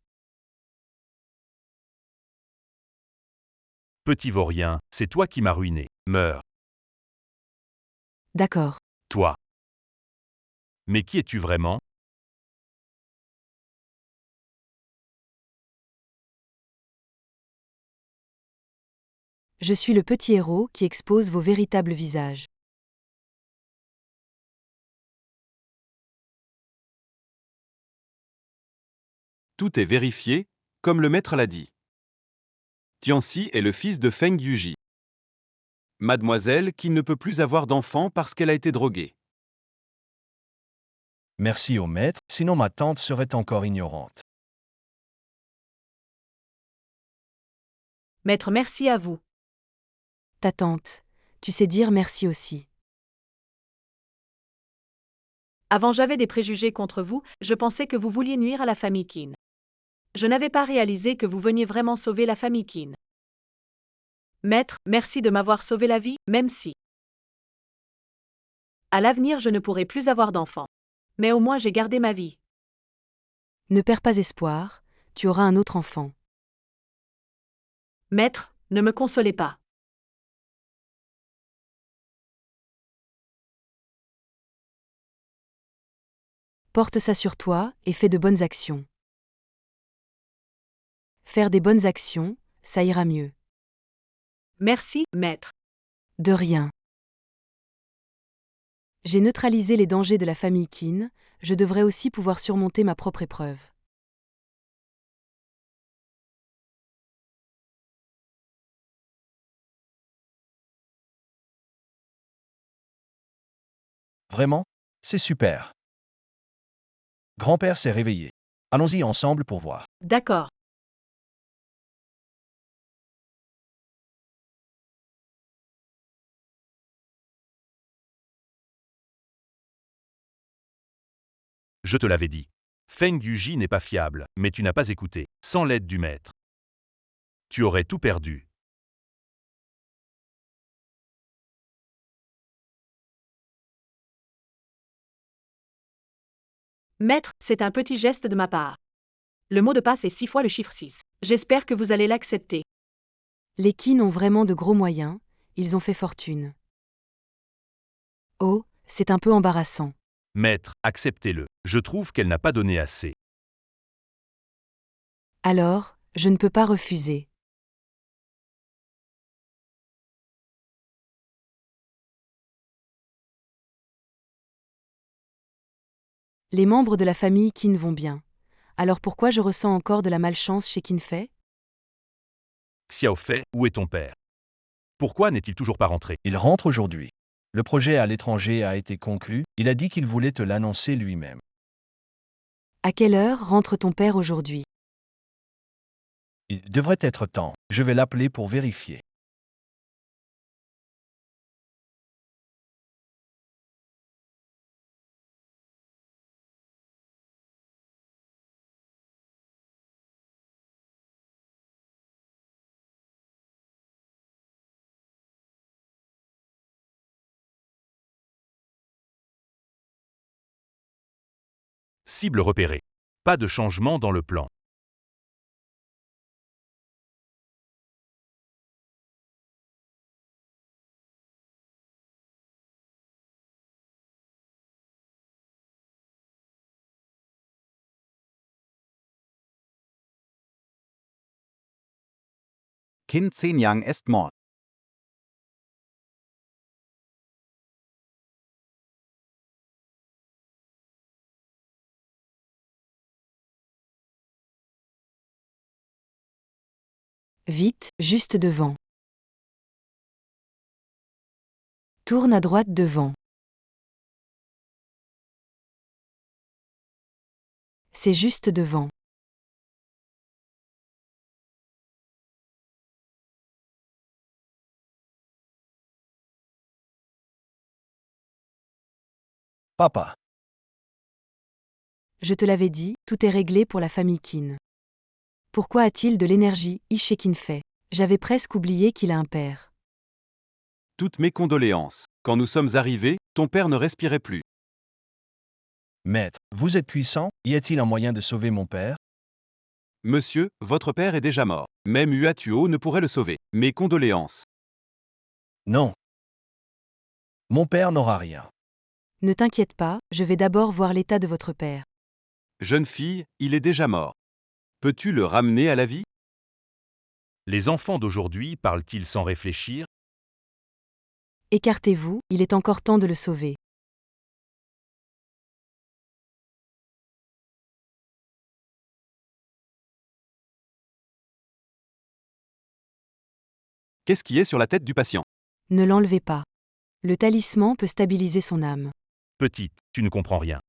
Petit vaurien, c'est toi qui m'as ruiné. Meurs. D'accord. Toi. Mais qui es-tu vraiment? Je suis le petit héros qui expose vos véritables visages. Tout est vérifié, comme le maître l'a dit. Tianxi est le fils de Feng Yuji. Mademoiselle qui ne peut plus avoir d'enfant parce qu'elle a été droguée. Merci au maître, sinon ma tante serait encore ignorante. Maître, merci à vous. Ta tante, tu sais dire merci aussi. Avant j'avais des préjugés contre vous, je pensais que vous vouliez nuire à la famille Qin. Je n'avais pas réalisé que vous veniez vraiment sauver la famille Qin. Maître, merci de m'avoir sauvé la vie, même si. À l'avenir je ne pourrai plus avoir d'enfants. Mais au moins j'ai gardé ma vie. Ne perds pas espoir, tu auras un autre enfant. Maître, ne me consolez pas. Porte ça sur toi et fais de bonnes actions. Faire des bonnes actions, ça ira mieux. Merci, maître. De rien. J'ai neutralisé les dangers de la famille Qin, je devrais aussi pouvoir surmonter ma propre épreuve. Vraiment? C'est super. Grand-père s'est réveillé. Allons-y ensemble pour voir. D'accord. Je te l'avais dit. Feng Yuji n'est pas fiable, mais tu n'as pas écouté, sans l'aide du maître. Tu aurais tout perdu. Maître, c'est un petit geste de ma part. Le mot de passe est 6 fois le chiffre 6. J'espère que vous allez l'accepter. Les Qin ont vraiment de gros moyens, ils ont fait fortune. Oh, c'est un peu embarrassant. Maître, acceptez-le. Je trouve qu'elle n'a pas donné assez. Alors, je ne peux pas refuser. Les membres de la famille Qin vont bien. Alors pourquoi je ressens encore de la malchance chez Qin Fei? Xiao Fei, où est ton père? Pourquoi n'est-il toujours pas rentré? Il rentre aujourd'hui. Le projet à l'étranger a été conclu, il a dit qu'il voulait te l'annoncer lui-même. À quelle heure rentre ton père aujourd'hui? Il devrait être temps, je vais l'appeler pour vérifier. Cible repérée. Pas de changement dans le plan. Kind 10 Jahren est mort. Vite, juste devant. Tourne à droite devant. C'est juste devant. Papa, Je te l'avais dit, tout est réglé pour la famille Keane. Pourquoi a-t-il de l'énergie, chez Keane fait? J'avais presque oublié qu'il a un père. Toutes mes condoléances. Quand nous sommes arrivés, ton père ne respirait plus. maître, vous êtes puissant, y a-t-il un moyen de sauver mon père? Monsieur, votre père est déjà mort. Même Uatuo ne pourrait le sauver. Mes condoléances. Non. Mon père n'aura rien. Ne t'inquiète pas, je vais d'abord voir l'état de votre père. Jeune fille, il est déjà mort. Peux-tu le ramener à la vie? Les enfants d'aujourd'hui parlent-ils sans réfléchir? Écartez-vous, il est encore temps de le sauver. Qu'est-ce qui est sur la tête du patient? Ne l'enlevez pas. Le talisman peut stabiliser son âme. Petite, tu ne comprends rien.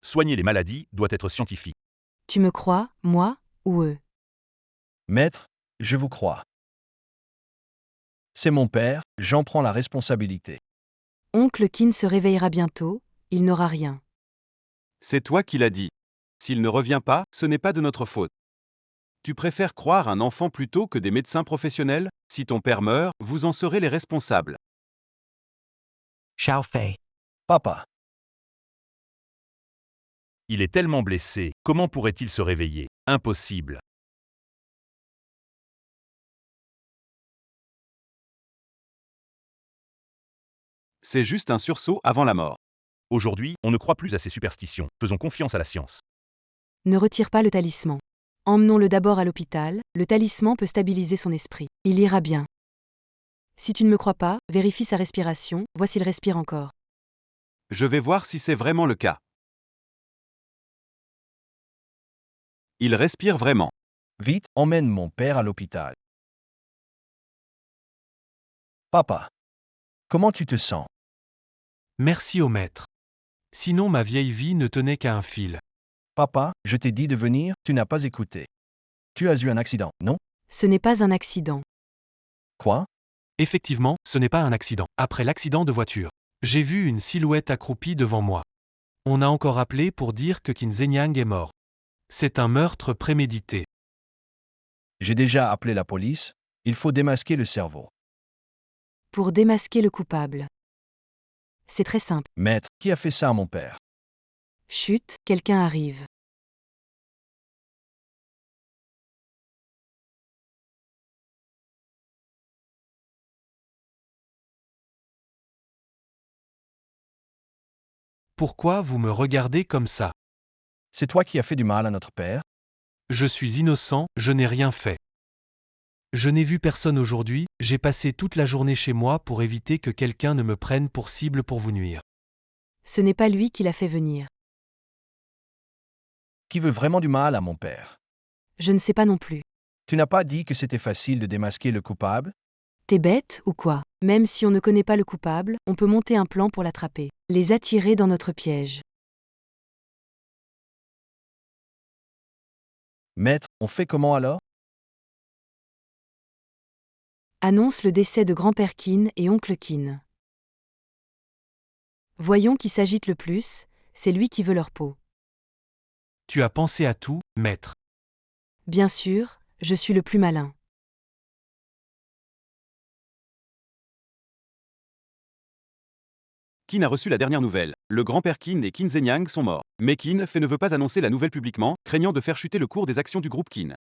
Soigner les maladies doit être scientifique. Tu me crois, moi, ou eux? Maître, je vous crois. C'est mon père, j'en prends la responsabilité. Oncle Keane se réveillera bientôt, il n'aura rien. C'est toi qui l'as dit. S'il ne revient pas, ce n'est pas de notre faute. Tu préfères croire un enfant plutôt que des médecins professionnels? Si ton père meurt, vous en serez les responsables. Xiao Fei. Papa, Il est tellement blessé, comment pourrait-il se réveiller? Impossible. C'est juste un sursaut avant la mort. Aujourd'hui, on ne croit plus à ces superstitions. Faisons confiance à la science. Ne retire pas le talisman. Emmenons-le d'abord à l'hôpital, le talisman peut stabiliser son esprit. Il ira bien. Si tu ne me crois pas, vérifie sa respiration, vois s'il respire encore. Je vais voir si c'est vraiment le cas. Il respire vraiment. vite, emmène mon père à l'hôpital. Papa, comment tu te sens? Merci au maître. Sinon ma vieille vie ne tenait qu'à un fil. Papa, je t'ai dit de venir, tu n'as pas écouté. Tu as eu un accident, non? Ce n'est pas un accident. Quoi? Effectivement, ce n'est pas un accident. Après l'accident de voiture, j'ai vu une silhouette accroupie devant moi. On a encore appelé pour dire que Qin Zhenyang est mort. C'est un meurtre prémédité. J'ai déjà appelé la police, il faut démasquer le cerveau. Pour démasquer le coupable. C'est très simple. Maître, qui a fait ça à mon père? Chut, quelqu'un arrive. Pourquoi vous me regardez comme ça? C'est toi qui as fait du mal à notre père? Je suis innocent, je n'ai rien fait. Je n'ai vu personne aujourd'hui, j'ai passé toute la journée chez moi pour éviter que quelqu'un ne me prenne pour cible pour vous nuire. Ce n'est pas lui qui l'a fait venir. Qui veut vraiment du mal à mon père? Je ne sais pas non plus. Tu n'as pas dit que c'était facile de démasquer le coupable? T'es bête ou quoi? Même si on ne connaît pas le coupable, on peut monter un plan pour l'attraper. Les attirer dans notre piège. Maître, on fait comment alors? Annonce le décès de grand-père Keane et oncle Keane. Voyons qui s'agite le plus, c'est lui qui veut leur peau. Tu as pensé à tout, maître. Bien sûr, je suis le plus malin. Qin a reçu la dernière nouvelle. Le grand-père Qin et Qin Zhenyang sont morts. Mais Qin Fei ne veut pas annoncer la nouvelle publiquement, craignant de faire chuter le cours des actions du groupe Qin.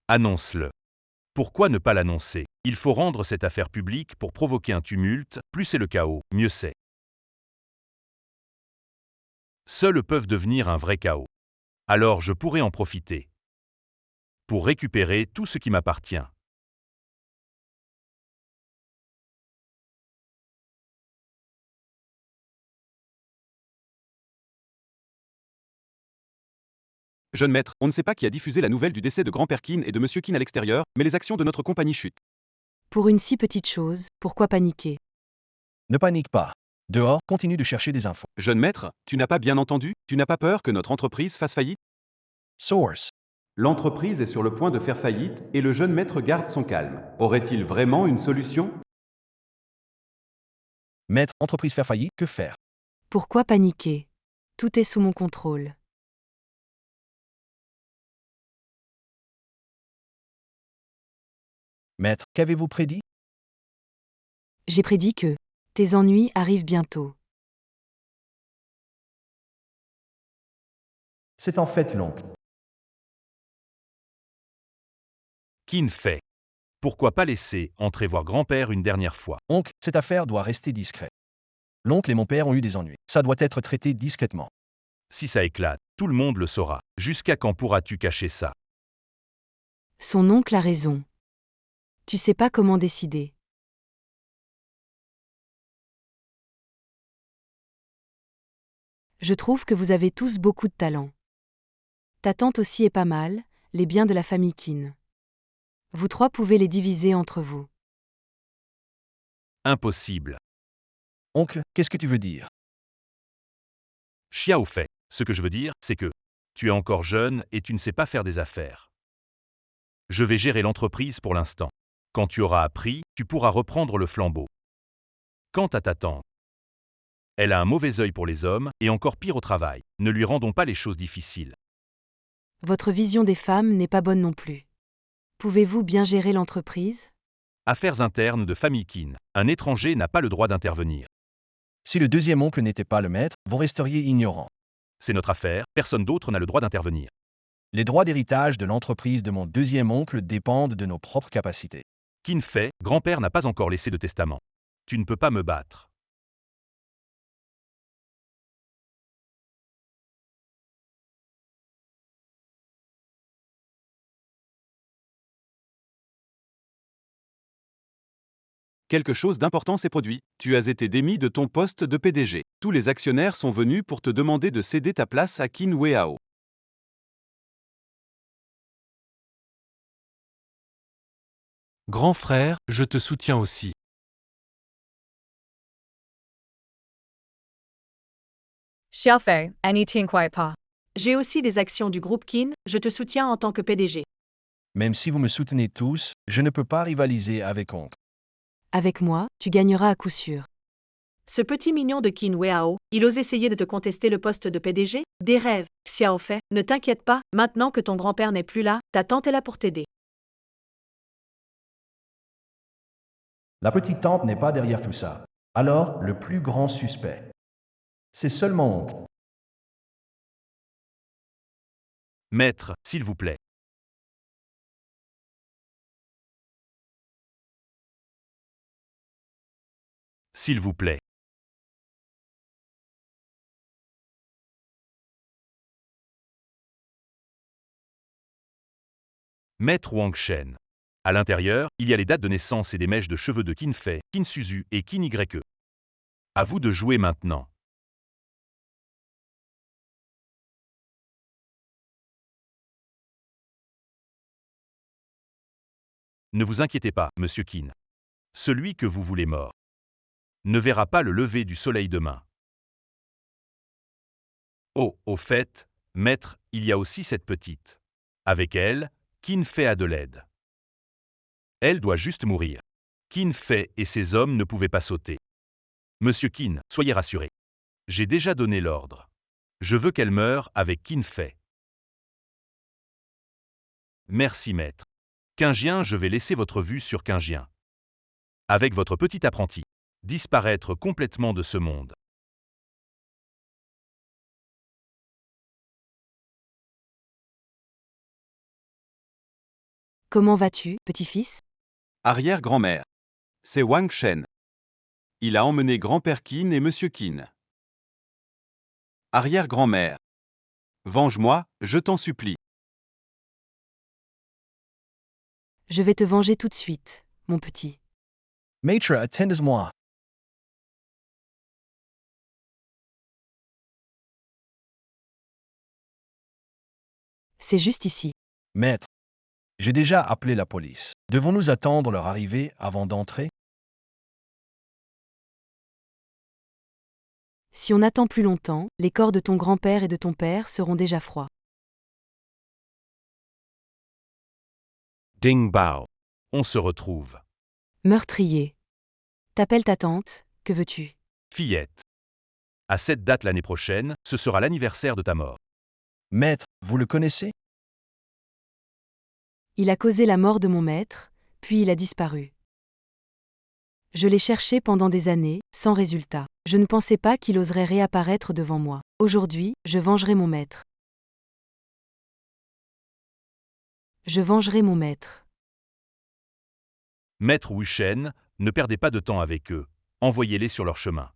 Annonce-le. Pourquoi ne pas l'annoncer? Il faut rendre cette affaire publique pour provoquer un tumulte, plus c'est le chaos, mieux c'est. Seuls peuvent devenir un vrai chaos. Alors je pourrais en profiter. Pour récupérer tout ce qui m'appartient. Jeune maître, on ne sait pas qui a diffusé la nouvelle du décès de grand-père Qin et de monsieur Qin à l'extérieur, mais les actions de notre compagnie chutent. Pour une si petite chose, pourquoi paniquer? Ne panique pas. Dehors, continue de chercher des infos. Jeune maître, tu n'as pas bien entendu? Tu n'as pas peur que notre entreprise fasse faillite? Source. L'entreprise est sur le point de faire faillite et le jeune maître garde son calme. Aurait-il vraiment une solution? Maître, entreprise faire faillite, que faire? Pourquoi paniquer? Tout est sous mon contrôle. Maître, qu'avez-vous prédit? J'ai prédit que tes ennuis arrivent bientôt. C'est en fait l'oncle. Qin Fei. Pourquoi pas laisser entrer voir grand-père une dernière fois? Oncle, cette affaire doit rester discrète. L'oncle et mon père ont eu des ennuis. Ça doit être traité discrètement. Si ça éclate, tout le monde le saura. Jusqu'à quand pourras-tu cacher ça? Son oncle a raison. Tu sais pas comment décider. Je trouve que vous avez tous beaucoup de talent. Ta tante aussi est pas mal, les biens de la famille Qin. Vous trois pouvez les diviser entre vous. Impossible. Oncle, qu'est-ce que tu veux dire? Xiao Fei. Ce que je veux dire, c'est que tu es encore jeune et tu ne sais pas faire des affaires. Je vais gérer l'entreprise pour l'instant. Quand tu auras appris, tu pourras reprendre le flambeau. Quant à ta tante, elle a un mauvais œil pour les hommes et encore pire au travail. Ne lui rendons pas les choses difficiles. Votre vision des femmes n'est pas bonne non plus. Pouvez-vous bien gérer l'entreprise? Affaires internes de famille Qin. Un étranger n'a pas le droit d'intervenir. Si le deuxième oncle n'était pas le maître, vous resteriez ignorant. C'est notre affaire, personne d'autre n'a le droit d'intervenir. Les droits d'héritage de l'entreprise de mon deuxième oncle dépendent de nos propres capacités. Qin Fei, grand-père n'a pas encore laissé de testament. Tu ne peux pas me battre. Quelque chose d'important s'est produit. Tu as été démis de ton poste de PDG. Tous les actionnaires sont venus pour te demander de céder ta place à Qin Weihao. Grand frère, je te soutiens aussi. Xiaofei, anything quite pa. J'ai aussi des actions du groupe Qin, je te soutiens en tant que PDG. Même si vous me soutenez tous, je ne peux pas rivaliser avec oncle. Avec moi, tu gagneras à coup sûr. Ce petit mignon de Qin Weihao, il ose essayer de te contester le poste de PDG? Des rêves, Xiao Fei, ne t'inquiète pas, maintenant que ton grand-père n'est plus là, ta tante est là pour t'aider. La petite tante n'est pas derrière tout ça. Alors, le plus grand suspect. C'est seulement oncle. Maître, s'il vous plaît. S'il vous plaît. Maître Wang Shen. À l'intérieur, il y a les dates de naissance et des mèches de cheveux de Qin Fei, Qin Suzu et Qin Ye. À vous de jouer maintenant. Ne vous inquiétez pas, monsieur Qin. Celui que vous voulez mort ne verra pas le lever du soleil demain. Oh, au fait, maître, il y a aussi cette petite. Avec elle, Qin Fei a de l'aide. Elle doit juste mourir. Qin Fei et ses hommes ne pouvaient pas sauter. Monsieur Qin, soyez rassuré. J'ai déjà donné l'ordre. Je veux qu'elle meure avec Qin Fei. Merci maître. Qingien, je vais laisser votre vue sur Qingien. Avec votre petit apprenti. Disparaître complètement de ce monde. Comment vas-tu, petit-fils? Arrière-grand-mère. C'est Wang Shen. Il a emmené grand-père Qin et monsieur Qin. Arrière-grand-mère. Venge-moi, je t'en supplie. Je vais te venger tout de suite, mon petit. Maître, attendez-moi. C'est juste ici. Maître, j'ai déjà appelé la police. Devons-nous attendre leur arrivée avant d'entrer? Si on attend plus longtemps, les corps de ton grand-père et de ton père seront déjà froids. Ding Bao. On se retrouve. Meurtrier. T'appelles ta tante, que veux-tu? Fillette. À cette date l'année prochaine, ce sera l'anniversaire de ta mort. Maître, vous le connaissez? Il a causé la mort de mon maître, puis il a disparu. Je l'ai cherché pendant des années, sans résultat. Je ne pensais pas qu'il oserait réapparaître devant moi. Aujourd'hui, je vengerai mon maître. Je vengerai mon maître. Maître Wuchen, ne perdez pas de temps avec eux. Envoyez-les sur leur chemin.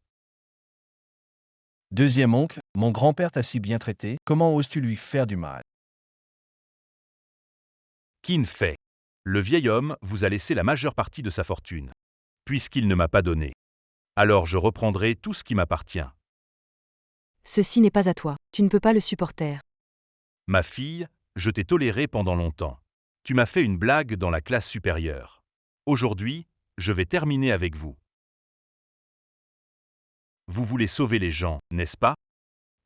Deuxième oncle, mon grand-père t'a si bien traité, comment oses-tu lui faire du mal? Qin fait. Le vieil homme vous a laissé la majeure partie de sa fortune. Puisqu'il ne m'a pas donné. Alors je reprendrai tout ce qui m'appartient. Ceci n'est pas à toi. Tu ne peux pas le supporter. Ma fille, je t'ai toléré pendant longtemps. Tu m'as fait une blague dans la classe supérieure. Aujourd'hui, je vais terminer avec vous. Vous voulez sauver les gens, n'est-ce pas?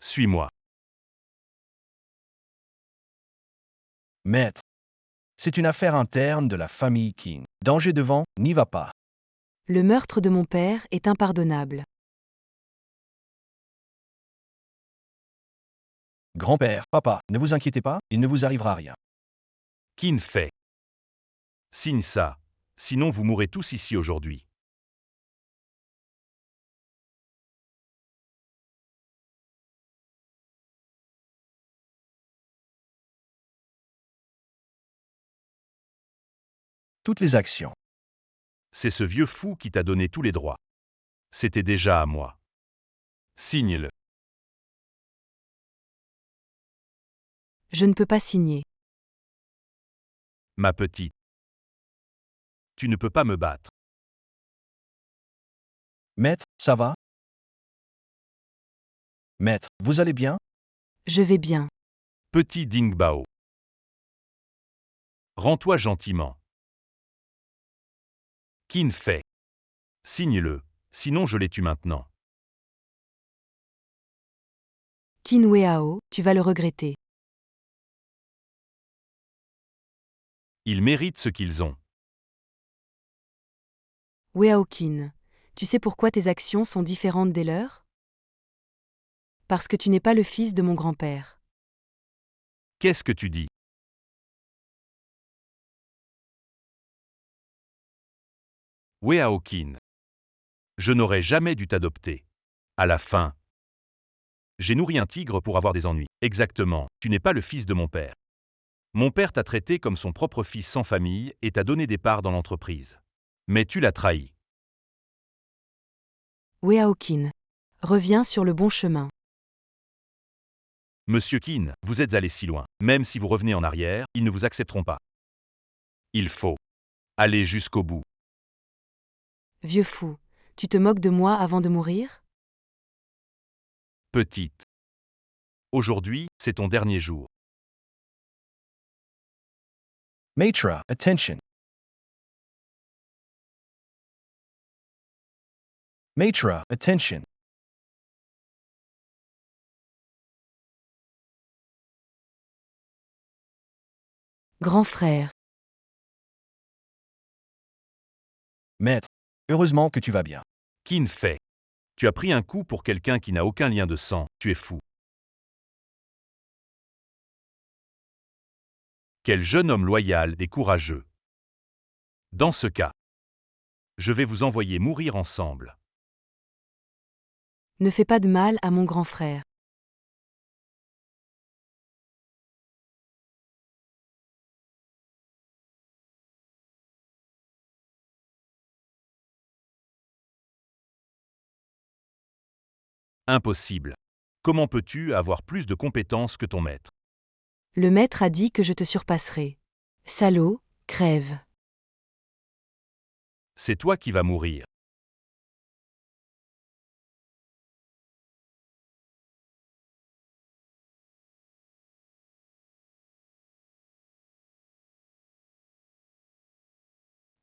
Suis-moi. Maître, c'est une affaire interne de la famille Qin. Danger devant, n'y va pas. Le meurtre de mon père est impardonnable. Grand-père, papa, ne vous inquiétez pas, il ne vous arrivera rien. Qin fait. Signe ça, sinon vous mourrez tous ici aujourd'hui. Toutes les actions. C'est ce vieux fou qui t'a donné tous les droits. C'était déjà à moi. Signe-le. Je ne peux pas signer. Ma petite. Tu ne peux pas me battre. Maître, ça va? Maître, vous allez bien? Je vais bien. Petit Ding Bao. Rends-toi gentiment. Qin fait. Signe-le, sinon je les tue maintenant. Qin Weao, tu vas le regretter. Ils méritent ce qu'ils ont. Weao Qin, tu sais pourquoi tes actions sont différentes des leurs? Parce que tu n'es pas le fils de mon grand-père. Qu'est-ce que tu dis? Weao Qin. Je n'aurais jamais dû t'adopter. À la fin. J'ai nourri un tigre pour avoir des ennuis. Exactement, tu n'es pas le fils de mon père. Mon père t'a traité comme son propre fils sans famille et t'a donné des parts dans l'entreprise. Mais tu l'as trahi. Weao Qin. Reviens sur le bon chemin. Monsieur Qin, vous êtes allé si loin. Même si vous revenez en arrière, ils ne vous accepteront pas. Il faut aller jusqu'au bout. Vieux fou, tu te moques de moi avant de mourir? Petite. Aujourd'hui, c'est ton dernier jour. Maître, attention. Maître, attention. Grand frère. Maître, heureusement que tu vas bien. Qin fait. Tu as pris un coup pour quelqu'un qui n'a aucun lien de sang, tu es fou. Quel jeune homme loyal et courageux. Dans ce cas, je vais vous envoyer mourir ensemble. Ne fais pas de mal à mon grand frère. Impossible. Comment peux-tu avoir plus de compétences que ton maître? Le maître a dit que je te surpasserai. Salaud, crève. C'est toi qui vas mourir.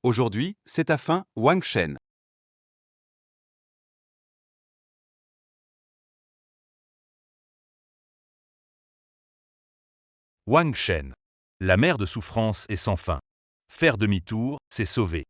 Aujourd'hui, c'est ta fin, Wang Shen. Wang Shen. La mer de souffrance est sans fin. Faire demi-tour, c'est sauver.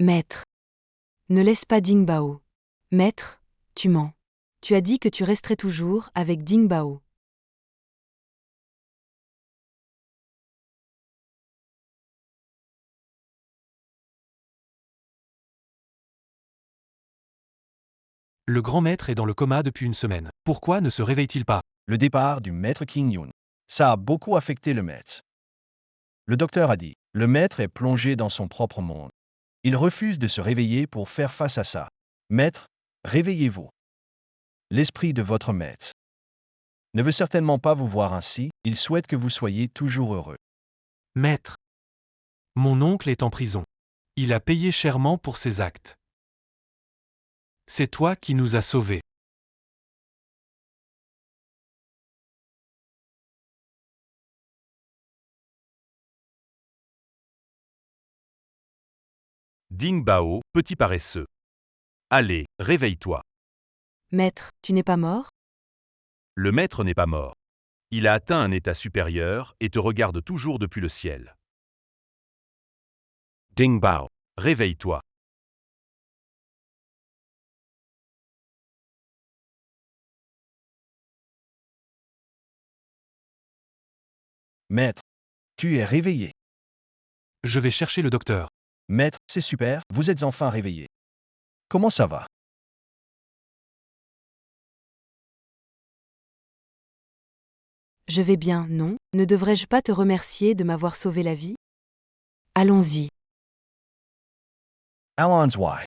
Maître. Ne laisse pas Ding Bao. Maître, tu mens. Tu as dit que tu resterais toujours avec Ding Bao. Le grand maître est dans le coma depuis une semaine. Pourquoi ne se réveille-t-il pas? Le départ du maître King Yun. Ça a beaucoup affecté le maître. Le docteur a dit, le maître est plongé dans son propre monde. Il refuse de se réveiller pour faire face à ça. Maître, réveillez-vous. L'esprit de votre maître ne veut certainement pas vous voir ainsi, il souhaite que vous soyez toujours heureux. Maître. Mon oncle est en prison. Il a payé chèrement pour ses actes. C'est toi qui nous as sauvés. Ding Bao, petit paresseux. Allez, réveille-toi. Maître, tu n'es pas mort? Le maître n'est pas mort. Il a atteint un état supérieur et te regarde toujours depuis le ciel. Ding Bao, réveille-toi. Maître, tu es réveillé. Je vais chercher le docteur. Maître, c'est super, vous êtes enfin réveillé. Comment ça va? Je vais bien, non? Ne devrais-je pas te remercier de m'avoir sauvé la vie? Allons-y. Allons-y.